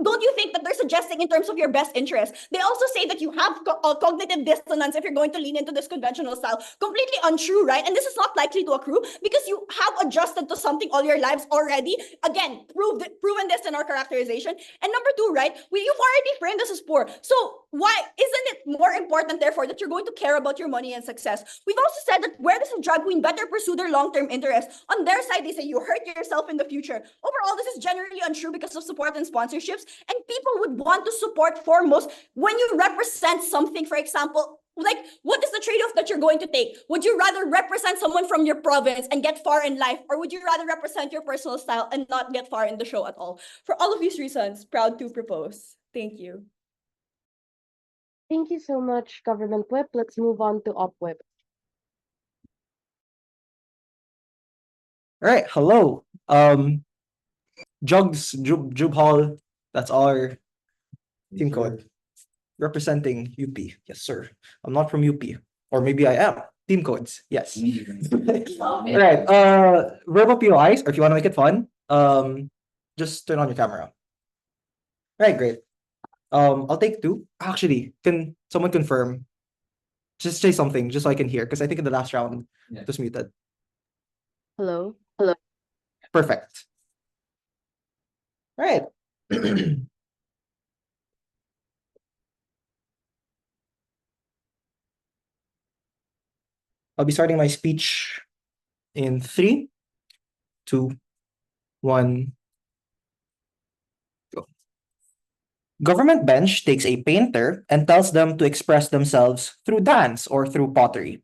S7: Don't you think that they're suggesting in terms of your best interest? They also say that you have cognitive dissonance if you're going to lean into this conventional style. Completely untrue, right? And this is not likely to accrue because you have adjusted to something all your lives already. Again, proven this in our characterization. And number two, right? You've already framed this as poor. So why isn't it more important, therefore, that you're going to care about your money and success? We've also said that where does a drag queen better pursue their long-term interests? On their side, they say you hurt yourself in the future. Overall, this is generally untrue because of support and sponsorships. And people would want to support foremost when you represent something. For example, like, what is the trade-off that you're going to take? Would you rather represent someone from your province and get far in life? Or would you rather represent your personal style and not get far in the show at all? For all of these reasons, proud to propose. Thank you.
S1: Thank you so much, Government Whip. Let's move on to Op Whip.
S3: All right, hello. Jugs, Jub Hall, that's our team code. Representing UP. Yes, sir. I'm not from UP. Or maybe I am. Team codes. Yes. All right. Verbal POIs, or if you want to make it fun, just turn on your camera. All right, great. I'll take two. Actually, can someone confirm? Just say something, just so I can hear, because I think in the last round it was muted.
S1: Hello.
S3: Perfect. All right. I'll be starting my speech in 3, 2, 1. Go. Government bench takes a painter and tells them to express themselves through dance or through pottery.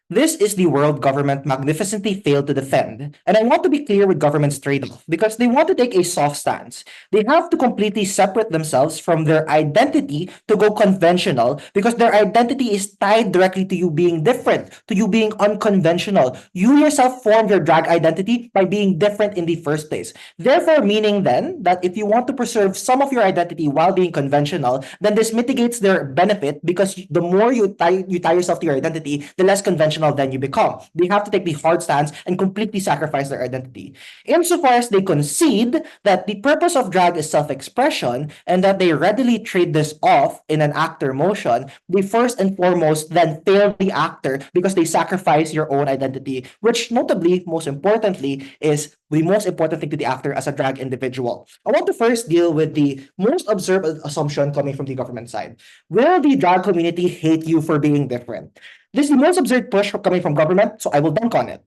S3: This is the world government magnificently failed to defend. And I want to be clear with government's trade-off because they want to take a soft stance. They have to completely separate themselves from their identity to go conventional because their identity is tied directly to you being different, to you being unconventional. You yourself formed your drag identity by being different in the first place. Therefore, meaning then that if you want to preserve some of your identity while being conventional, then this mitigates their benefit because the more you tie yourself to your identity, the less conventional unconventional, then you become. They have to take the hard stance and completely sacrifice their identity. Insofar as they concede that the purpose of drag is self-expression and that they readily trade this off in an actor motion, they first and foremost then fail the actor because they sacrifice your own identity, which notably, most importantly, is the most important thing to the actor as a drag individual. I want to first deal with the most absurd assumption coming from the government side. Will the drag community hate you for being different? This is the most absurd push coming from government, so I will dunk on it.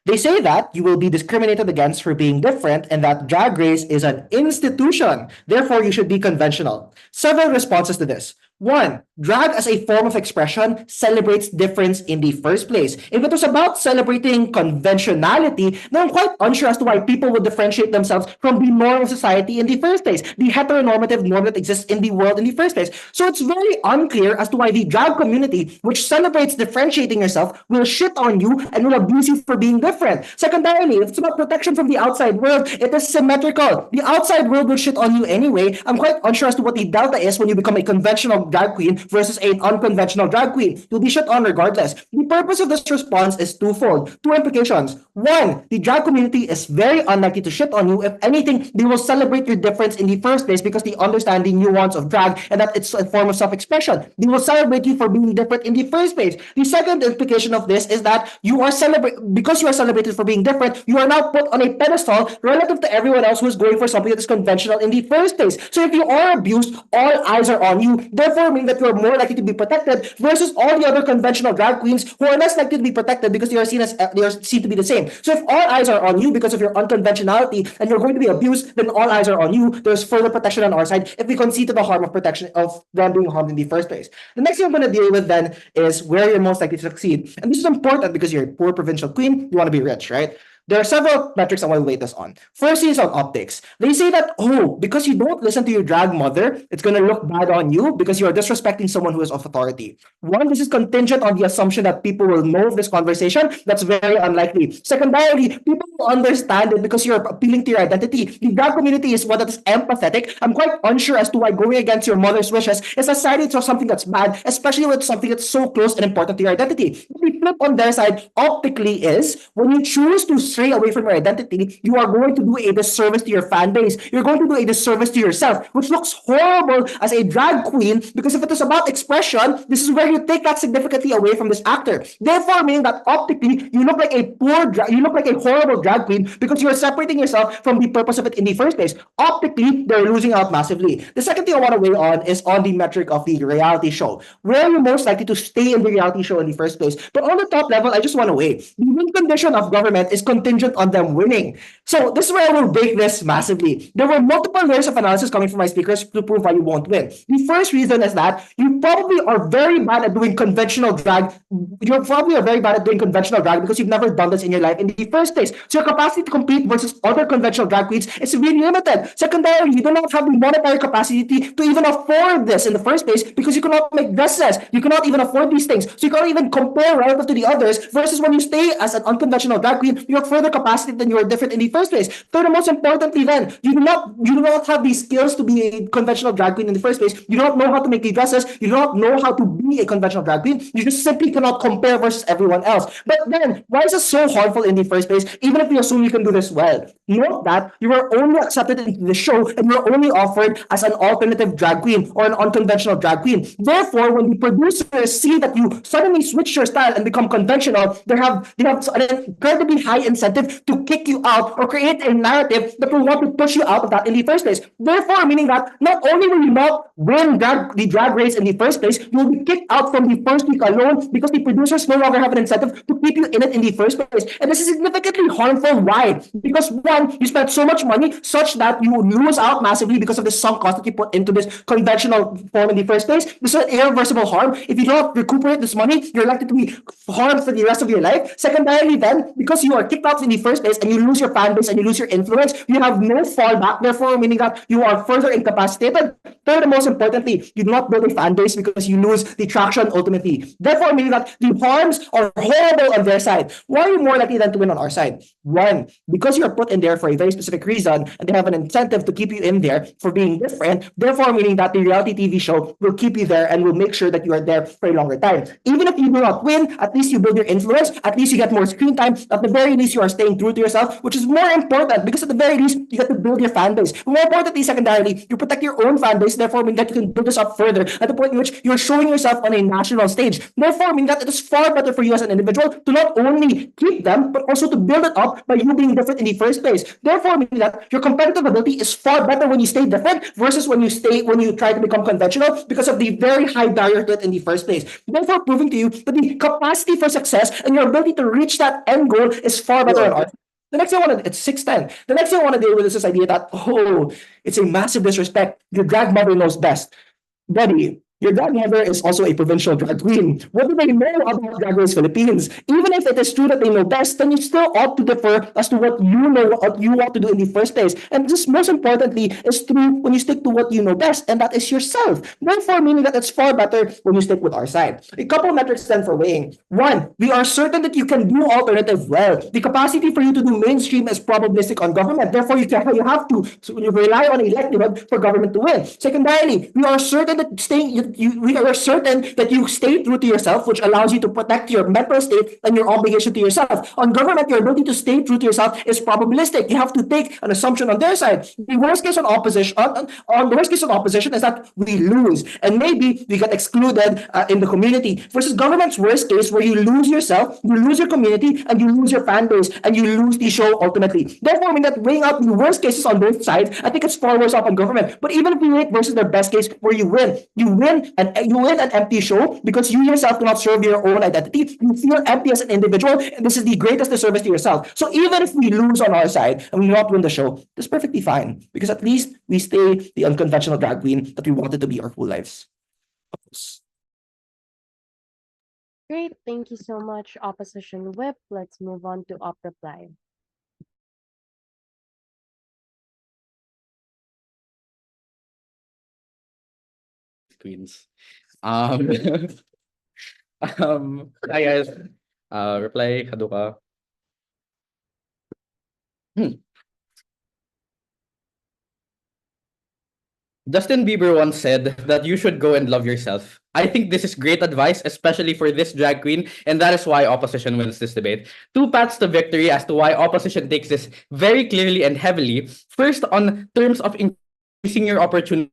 S3: They say that you will be discriminated against for being different and that drag race is an institution. Therefore, you should be conventional. Several responses to this. One, drag as a form of expression celebrates difference in the first place. If it was about celebrating conventionality, then I'm quite unsure as to why people would differentiate themselves from the norm of society in the first place, the heteronormative norm that exists in the world in the first place. So it's very unclear as to why the drag community, which celebrates differentiating yourself, will shit on you and will abuse you for being different. Secondarily, if it's about protection from the outside world, it is symmetrical. The outside world will shit on you anyway. I'm quite unsure as to what the delta is when you become a conventional drag queen versus an unconventional drag queen. You'll be shit on regardless. The purpose of this response is twofold. Two implications. One, the drag community is very unlikely to shit on you. If anything, they will celebrate your difference in the first place because they understand the nuance of drag and that it's a form of self-expression. They will celebrate you for being different in the first place. The second implication of this is that because you are celebrated for being different, you are now put on a pedestal relative to everyone else who is going for something that is conventional in the first place. So if you are abused, all eyes are on you. Therefore, meaning that you are more likely to be protected versus all the other conventional drag queens who are less likely to be protected because they are seen to be the same. So if all eyes are on you because of your unconventionality and you're going to be abused, then all eyes are on you. There's further protection on our side if we concede to the harm of protection of them being harmed in the first place. The next thing I'm going to deal with then is where you're most likely to succeed. And this is important because you're a poor provincial queen, you want to be rich, right? There are several metrics I want to weight this on. First is on optics. They say that, because you don't listen to your drag mother, it's going to look bad on you because you are disrespecting someone who is of authority. One, this is contingent on the assumption that people will know of this conversation. That's very unlikely. Secondarily, people will understand it because you're appealing to your identity. The drag community is one that is empathetic. I'm quite unsure as to why going against your mother's wishes is deciding to something that's bad, especially with something that's so close and important to your identity. The flip on their side optically is when you choose to stray away from your identity, you are going to do a disservice to your fan base. You're going to do a disservice to yourself, which looks horrible as a drag queen because if it is about expression, this is where you take that significantly away from this actor. Therefore, meaning that optically, you look like a horrible drag queen because you're separating yourself from the purpose of it in the first place. Optically, they're losing out massively. The second thing I want to weigh on is on the metric of the reality show. Where are you most likely to stay in the reality show in the first place? But on the top level, I just want to weigh. The win condition of government is contingent on them winning. So this is where I will break this massively. There were multiple layers of analysis coming from my speakers to prove why you won't win. The first reason is that you probably are very bad at doing conventional drag. You're probably very bad at doing conventional drag because you've never done this in your life in the first place. So your capacity to compete versus other conventional drag queens is really limited. Secondarily, you do not have the monetary capacity to even afford this in the first place because you cannot make dresses. You cannot even afford these things. So you cannot even compare relative to the others versus when you stay as an unconventional drag queen, you have further capacity than you are different in the first place. Third and most importantly then, you do not have the skills to be a conventional drag queen in the first place. You don't know how to make the dresses. You do not know how to be a conventional drag queen. You just simply cannot compare versus everyone else. But then, why is this so harmful in the first place, even if you assume you can do this well? Note that you are only accepted into the show and you are only offered as an alternative drag queen or an unconventional drag queen. Therefore, when the producers see that you suddenly switch your style and become conventional, they have an incredibly high incentive to kick you out or create a narrative that will want to push you out of that in the first place. Therefore, meaning that not only will you not win the drag race in the first place, you will be kicked out from the first week alone because the producers no longer have an incentive to keep you in it in the first place. And this is significantly harmful. Why? Because one, you spent so much money such that you lose out massively because of the sunk cost that you put into this conventional form in the first place. This is an irreversible harm. If you don't recuperate this money, you're likely to be harmed for the rest of your life. Secondarily then, because you are kicked out in the first place and you lose your fan base and you lose your influence, you have no fallback, therefore meaning that you are further incapacitated. Third and most importantly, you do not build a fan base because you lose the traction ultimately. Therefore meaning that the harms are horrible on their side. Why are you more likely than to win on our side? One, because you're put in there for a very specific reason and they have an incentive to keep you in there for being different, therefore meaning that the reality TV show will keep you there and will make sure that you are there for a longer time. Even if you do not win, at least you build your influence, at least you get more screen time, at the very least you are staying true to yourself, which is more important because at the very least you get to build your fan base. But more importantly, secondarily, you protect your own fan base, therefore meaning that you can build this up further at the point in which you're showing yourself on a national stage. Therefore meaning that it is far better for you as an individual to not only keep them, but also to build it up by you being different in the first place. Therefore, meaning that your competitive ability is far better when you stay different versus when you try to become conventional because of the very high barrier to it in the first place. Therefore, proving to you that the capacity for success and your ability to reach that end goal is far better on art. The next thing I want to, it's 6'10". The next thing I want to deal with is this idea that, oh, it's a massive disrespect. Your drag mother knows best. Buddy, your grandmother is also a provincial drag queen. What do they know about Drag Race Philippines? Even if it is true that they know best, then you still ought to defer as to what you know, what you want to do in the first place. And just most importantly, is true when you stick to what you know best, and that is yourself. Therefore, meaning that it's far better when you stick with our side. A couple of metrics then for weighing. One, we are certain that you can do alternative well. The capacity for you to do mainstream is probabilistic on government. Therefore, you have to you rely on a likelihood for government to win. Secondarily, we are certain that we are certain that you stay true to yourself, which allows you to protect your mental state and your obligation to yourself. On government, your ability to stay true to yourself is probabilistic. You have to take an assumption on their side. The worst case on opposition, the worst case on opposition is that we lose, and maybe we get excluded in the community. Versus government's worst case, where you lose yourself, you lose your community, and you lose your fan base, and you lose the show ultimately. Therefore, I mean that weighing out the worst cases on both sides, I think it's far worse off on government. But even if we rate versus their best case, where you win an empty show because you yourself cannot serve your own identity. You feel empty as an individual, and this is the greatest disservice to yourself. So even if we lose on our side and we not win the show, that's perfectly fine because at least we stay the unconventional drag queen that we wanted to be our whole lives.
S1: Great. Thank you so much, Opposition Whip. Let's move on to Op Reply.
S4: Queens. Hi guys. Reply, Kaduka. Justin Bieber once said that you should go and love yourself. I think this is great advice, especially for this drag queen, and that is why opposition wins this debate. Two paths to victory as to why opposition takes this very clearly and heavily. First, on terms of increasing your opportunity,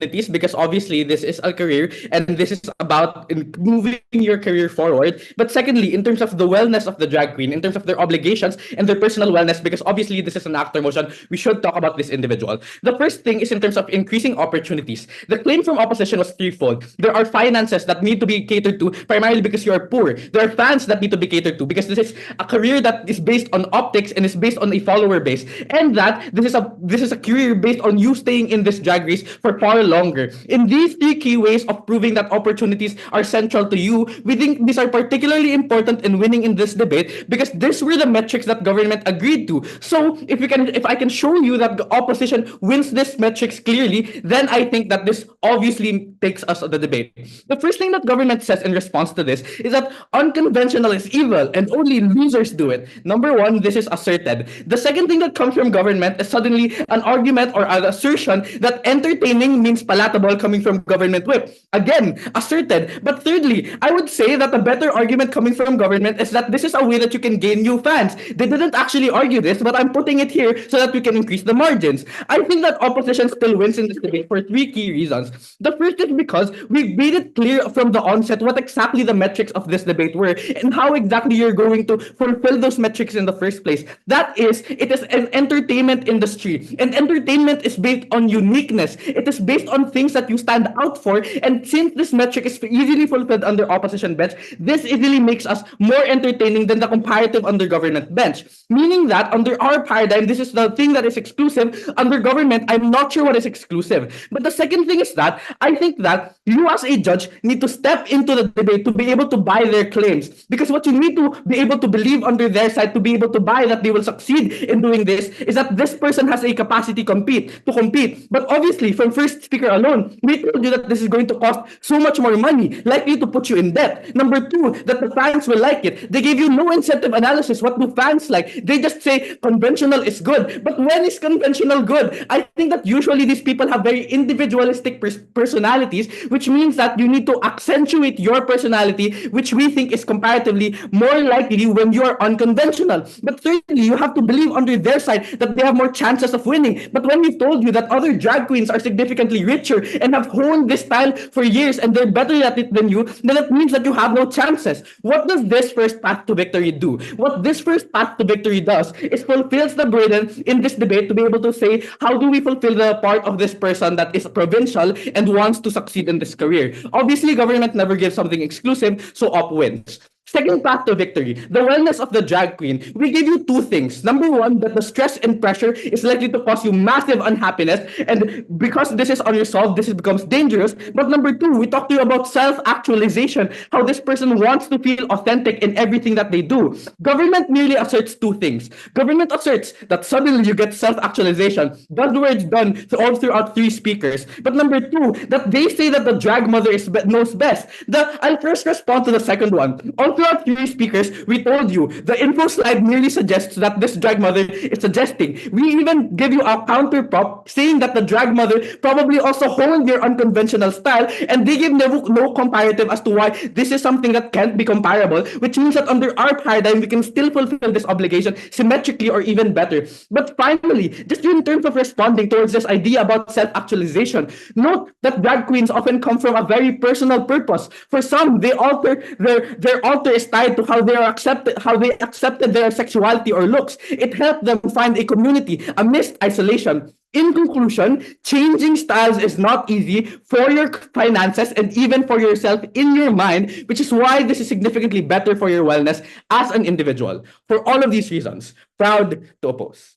S4: because obviously this is a career and this is about moving your career forward. But secondly, in terms of the wellness of the drag queen, in terms of their obligations and their personal wellness, because obviously this is an actor motion, we should talk about this individual. The first thing is in terms of increasing opportunities. The claim from opposition was threefold. There are finances that need to be catered to primarily because you are poor. There are fans that need to be catered to because this is a career that is based on optics and is based on a follower base, and that this is a career based on you staying in this drag race for far longer. In these three key ways of proving that opportunities are central to you, we think these are particularly important in winning in this debate because these were the metrics that government agreed to. So if I can show you that the opposition wins this metrics clearly, then I think that this obviously takes us to the debate. The first thing that government says in response to this is that unconventional is evil and only losers do it. Number one, this is asserted. The second thing that comes from government is suddenly an argument or an assertion that entertaining means palatable coming from government whip. Again, asserted. But thirdly, I would say that a better argument coming from government is that this is a way that you can gain new fans. They didn't actually argue this, but I'm putting it here so that we can increase the margins. I think that opposition still wins in this debate for three key reasons. The first is because we made it clear from the onset what exactly the metrics of this debate were and how exactly you're going to fulfill those metrics in the first place. That is, it is an entertainment industry, and entertainment is based on uniqueness. It is based on things that you stand out for, and since this metric is easily fulfilled under opposition bench, this easily makes us more entertaining than the comparative under government bench. Meaning that under our paradigm, this is the thing that is exclusive. Under government, I'm not sure what is exclusive. But the second thing is that I think that you as a judge need to step into the debate to be able to buy their claims. Because what you need to be able to believe under their side to be able to buy that they will succeed in doing this is that this person has a capacity to compete. But obviously, from first speaker alone, we told you that this is going to cost so much more money, likely to put you in debt. Number two, that the fans will like it. They gave you no incentive analysis. What do fans like? They just say conventional is good. But when is conventional good? I think that usually these people have very individualistic personalities, which means that you need to accentuate your personality, which we think is comparatively more likely when you are unconventional. But thirdly, you have to believe under their side that they have more chances of winning. But when we've told you that other drag queens are significantly richer and have honed this style for years and they're better at it than you, then it means that you have no chances. What does this first path to victory do? What this first path to victory does is fulfills the burden in this debate to be able to say, how do we fulfill the part of this person that is provincial and wants to succeed in this career? Obviously, government never gives something exclusive, so op wins. Second path to victory, the wellness of the drag queen. We give you two things. Number one, that the stress and pressure is likely to cause you massive unhappiness. And because this is unresolved, this becomes dangerous. But number two, we talk to you about self-actualization, how this person wants to feel authentic in everything that they do. Government merely asserts two things. Government asserts that suddenly you get self-actualization. Buzzwords done all throughout three speakers. But number two, that they say that the drag mother knows best. I'll first respond to the second one. All throughout three speakers, we told you the info slide merely suggests that this drag mother is suggesting. We even give you a counter prop saying that the drag mother probably also honed your unconventional style, and they give no comparative as to why this is something that can't be comparable, which means that under our paradigm, we can still fulfill this obligation symmetrically or even better. But finally, just in terms of responding towards this idea about self-actualization, note that drag queens often come from a very personal purpose. For some, they alter their alter is tied to how they accepted their sexuality or looks. It helped them find a community amidst isolation. In conclusion, changing styles is not easy for your finances and even for yourself in your mind, which is why this is significantly better for your wellness as an individual. For all of these reasons, proud to oppose.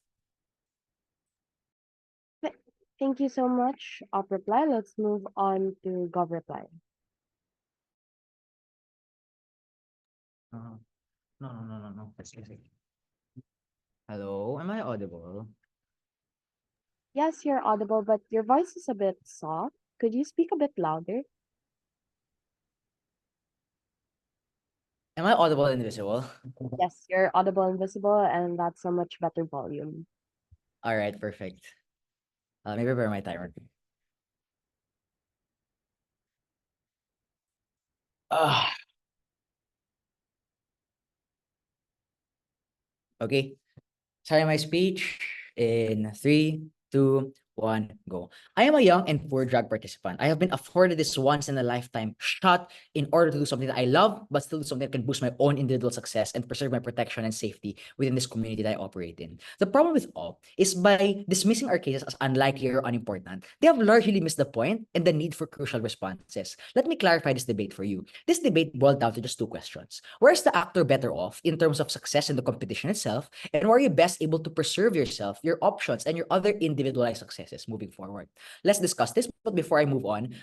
S1: Thank you so much, Op Reply. Let's move on to Gov Reply.
S8: No. Hello, am I audible?
S1: Yes, you're audible, but your voice is a bit soft. Could you speak a bit louder?
S8: Am I audible and visible?
S1: Yes, you're audible and visible, and that's a much better volume.
S8: All right, perfect. Let me prepare my timer. Okay. Starting my speech in 3, 2, 1, go. I am a young and poor drag participant. I have been afforded this once in a lifetime shot in order to do something that I love, but still do something that can boost my own individual success and preserve my protection and safety within this community that I operate in. The problem with all is by dismissing our cases as unlikely or unimportant, they have largely missed the point and the need for crucial responses. Let me clarify this debate for you. This debate boiled down to just two questions. Where is the actor better off in terms of success in the competition itself? And where are you best able to preserve yourself, your options, and your other individualized successes moving forward? Let's discuss this, but before I move on,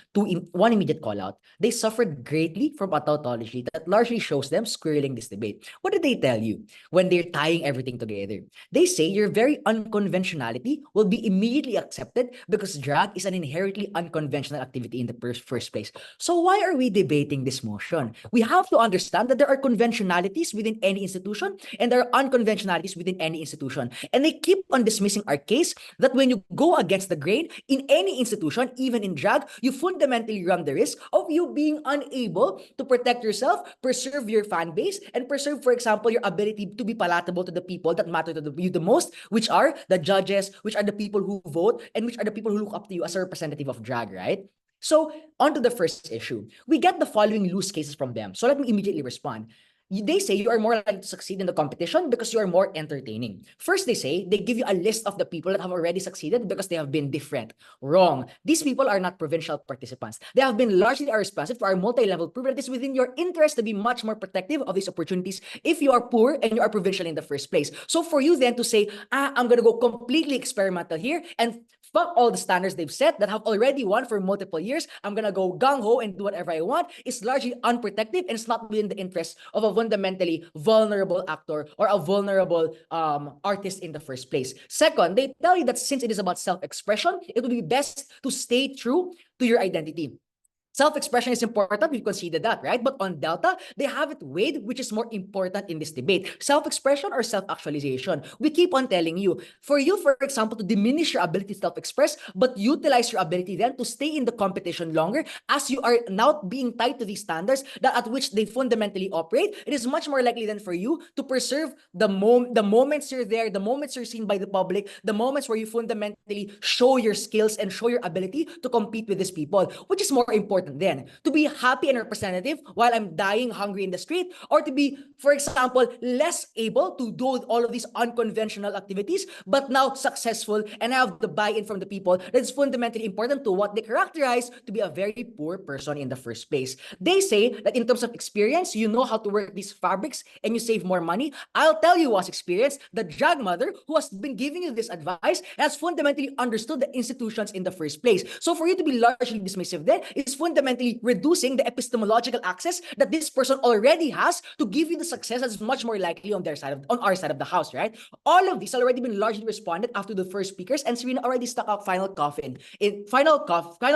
S8: one immediate call out. They suffered greatly from a tautology that largely shows them squirreling this debate. What did they tell you when they're tying everything together? They say your very unconventionality will be immediately accepted because drag is an inherently unconventional activity in the first place. So why are we debating this motion? We have to understand that there are conventionalities within any institution and there are unconventionalities within any institution. And they keep on dismissing our case that when you go against the grain in any institution, even in drag, you fundamentally run the risk of you being unable to protect yourself, preserve your fan base, and preserve, for example, your ability to be palatable to the people that matter to you the most, which are the judges, which are the people who vote, and which are the people who look up to you as a representative of drag, right? So, on to the first issue. We get the following loose cases from them. So let me immediately respond. They say you are more likely to succeed in the competition because you are more entertaining. First, they say they give you a list of the people that have already succeeded because they have been different. Wrong. These people are not provincial participants. They have been largely responsive to our multi-level proof that it is within your interest to be much more protective of these opportunities if you are poor and you are provincial in the first place. So for you then to say, I'm going to go completely experimental here and fuck all the standards they've set that have already won for multiple years. I'm gonna go gung-ho and do whatever I want. It's largely unprotective and it's not within the interest of a fundamentally vulnerable actor or a vulnerable artist in the first place. Second, they tell you that since it is about self-expression, it would be best to stay true to your identity. Self-expression is important, we conceded that, right? But on Delta, they have it weighed, which is more important in this debate. Self-expression or self-actualization? We keep on telling you, for you, for example, to diminish your ability to self-express, but utilize your ability then to stay in the competition longer, as you are now being tied to these standards that at which they fundamentally operate, it is much more likely than for you to preserve the moments you're there, the moments you're seen by the public, the moments where you fundamentally show your skills and show your ability to compete with these people, which is more important then, to be happy and representative while I'm dying hungry in the street, or to be, for example, less able to do all of these unconventional activities, but now successful and have the buy-in from the people that is fundamentally important to what they characterize to be a very poor person in the first place. They say that in terms of experience, you know how to work these fabrics and you save more money. I'll tell you what's experience. The drag mother who has been giving you this advice has fundamentally understood the institutions in the first place. So for you to be largely dismissive then is fundamentally reducing the epistemological access that this person already has to give you the success that's much more likely on their side on our side of the house, right? All of these already been largely responded after the first speakers, and Serena already stuck out final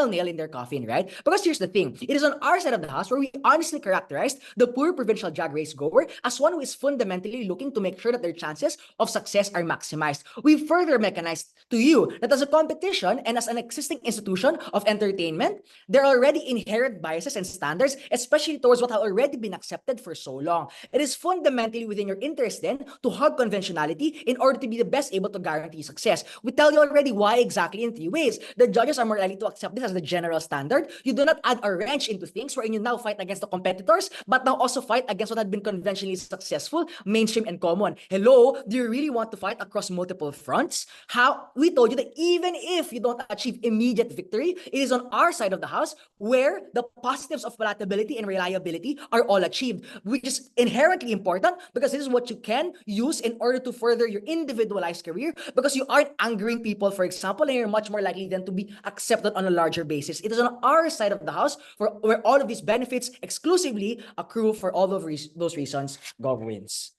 S8: nail in their coffin, right? Because here's the thing, it is on our side of the house where we honestly characterized the poor provincial drag race goer as one who is fundamentally looking to make sure that their chances of success are maximized. We further mechanized to you that as a competition and as an existing institution of entertainment, there are already inherent biases and standards, especially towards what have already been accepted for so long. It is fundamentally within your interest then to hug conventionality in order to be the best able to guarantee success. We tell you already why exactly in 3 ways. The judges are more likely to accept this as the general standard. You do not add a wrench into things wherein you now fight against the competitors, but now also fight against what had been conventionally successful, mainstream, and common. Hello, do you really want to fight across multiple fronts? How we told you that even if you don't achieve immediate victory, it is on our side of the house where the positives of palatability and reliability are all achieved, which is inherently important because this is what you can use in order to further your individualized career, because you aren't angering people, for example, and you're much more likely then to be accepted on a larger basis. It is on our side of the house where all of these benefits exclusively accrue for all of those reasons. Gov wins.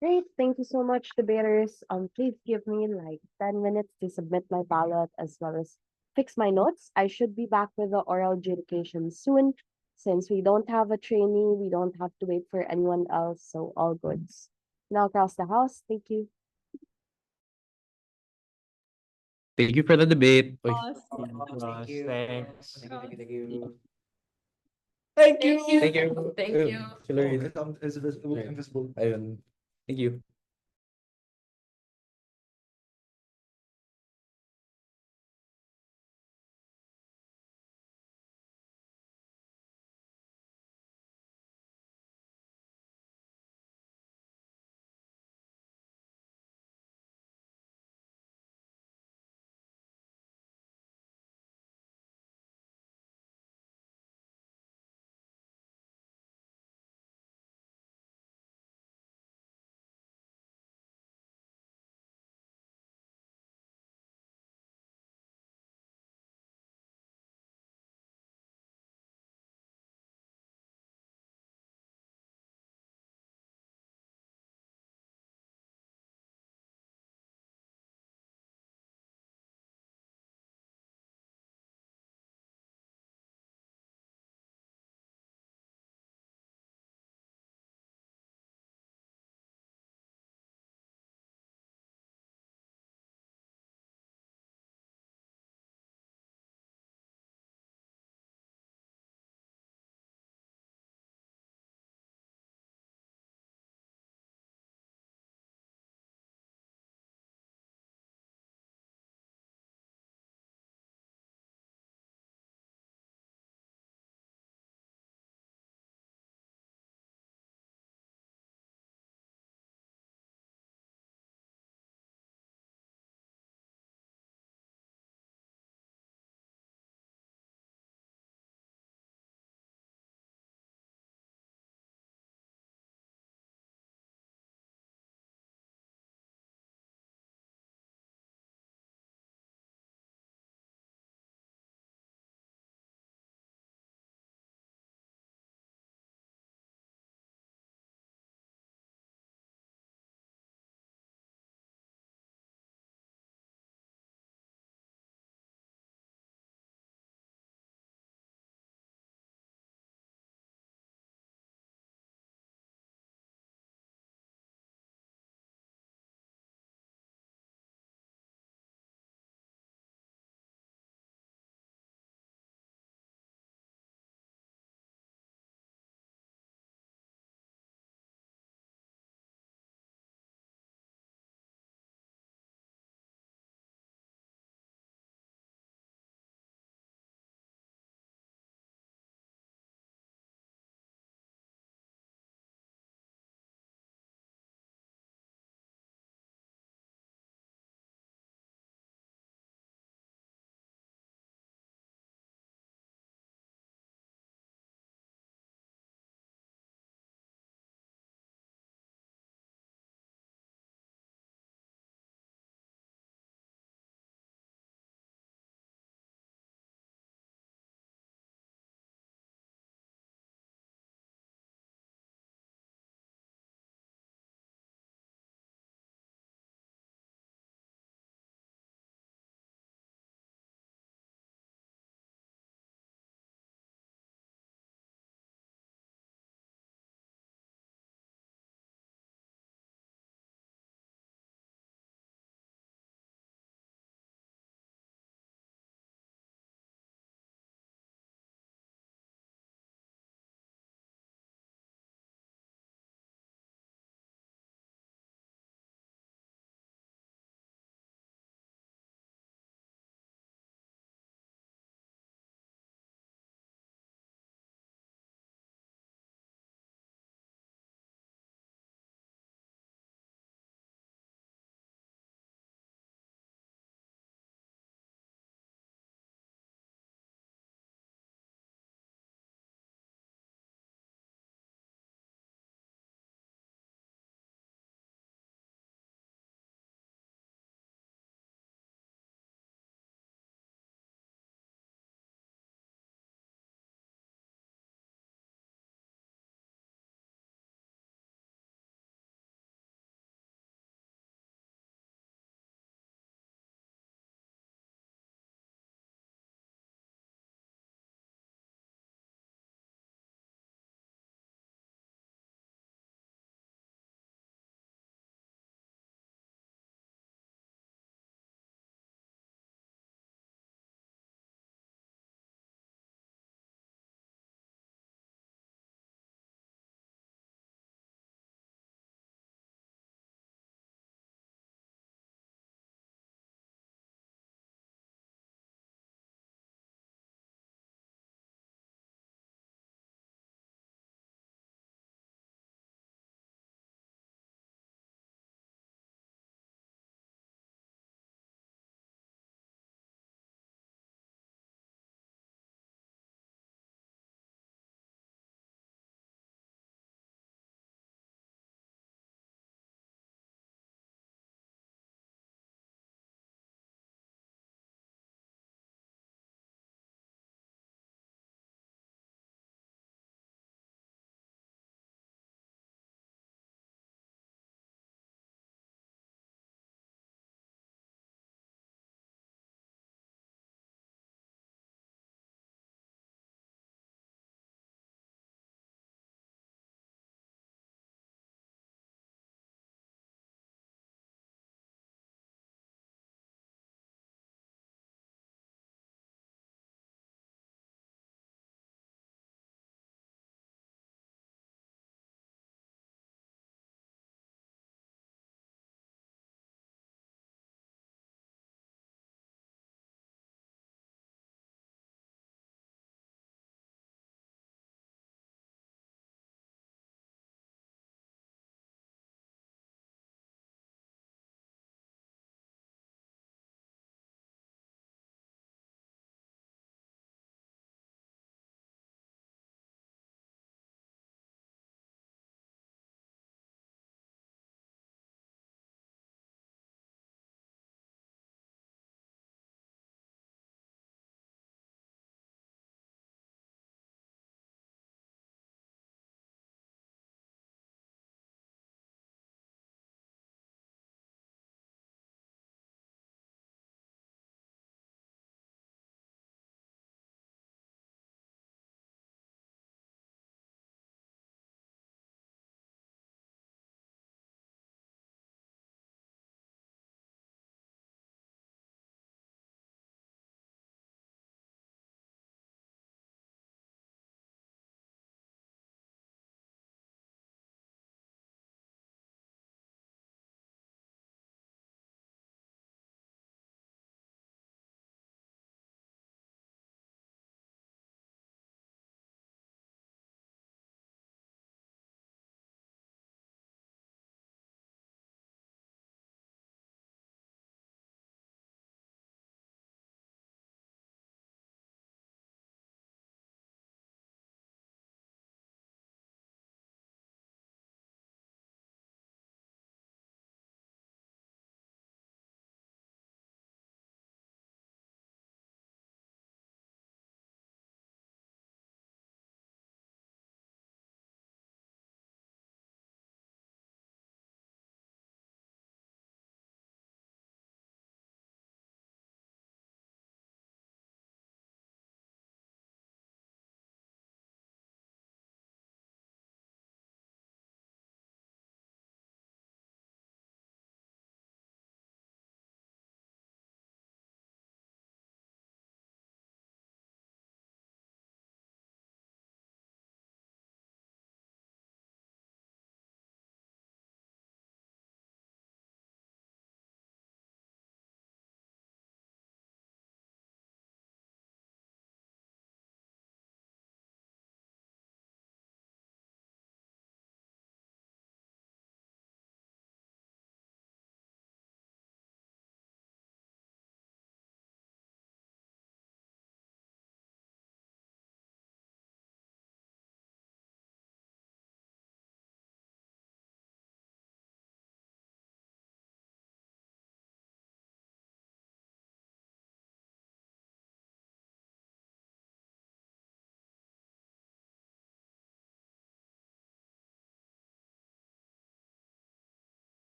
S1: Great, thank you so much, debaters. Please give me like 10 minutes to submit my ballot as well as fix my notes. I should be back with the oral adjudication soon. Since we don't have a trainee, we don't have to wait for anyone else, so all goods. Now across the house, thank you.
S4: Thank you for the debate. Uy.
S2: Thank you.
S3: Thanks.
S2: Thank you.
S3: Thank
S6: Thank you. Thank you.
S3: It's invisible. Ayun.
S4: Thank you.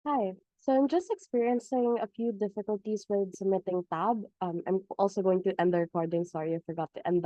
S1: Hi. So I'm just experiencing a few difficulties with submitting tab. I'm also going to end the recording. Sorry, I forgot to end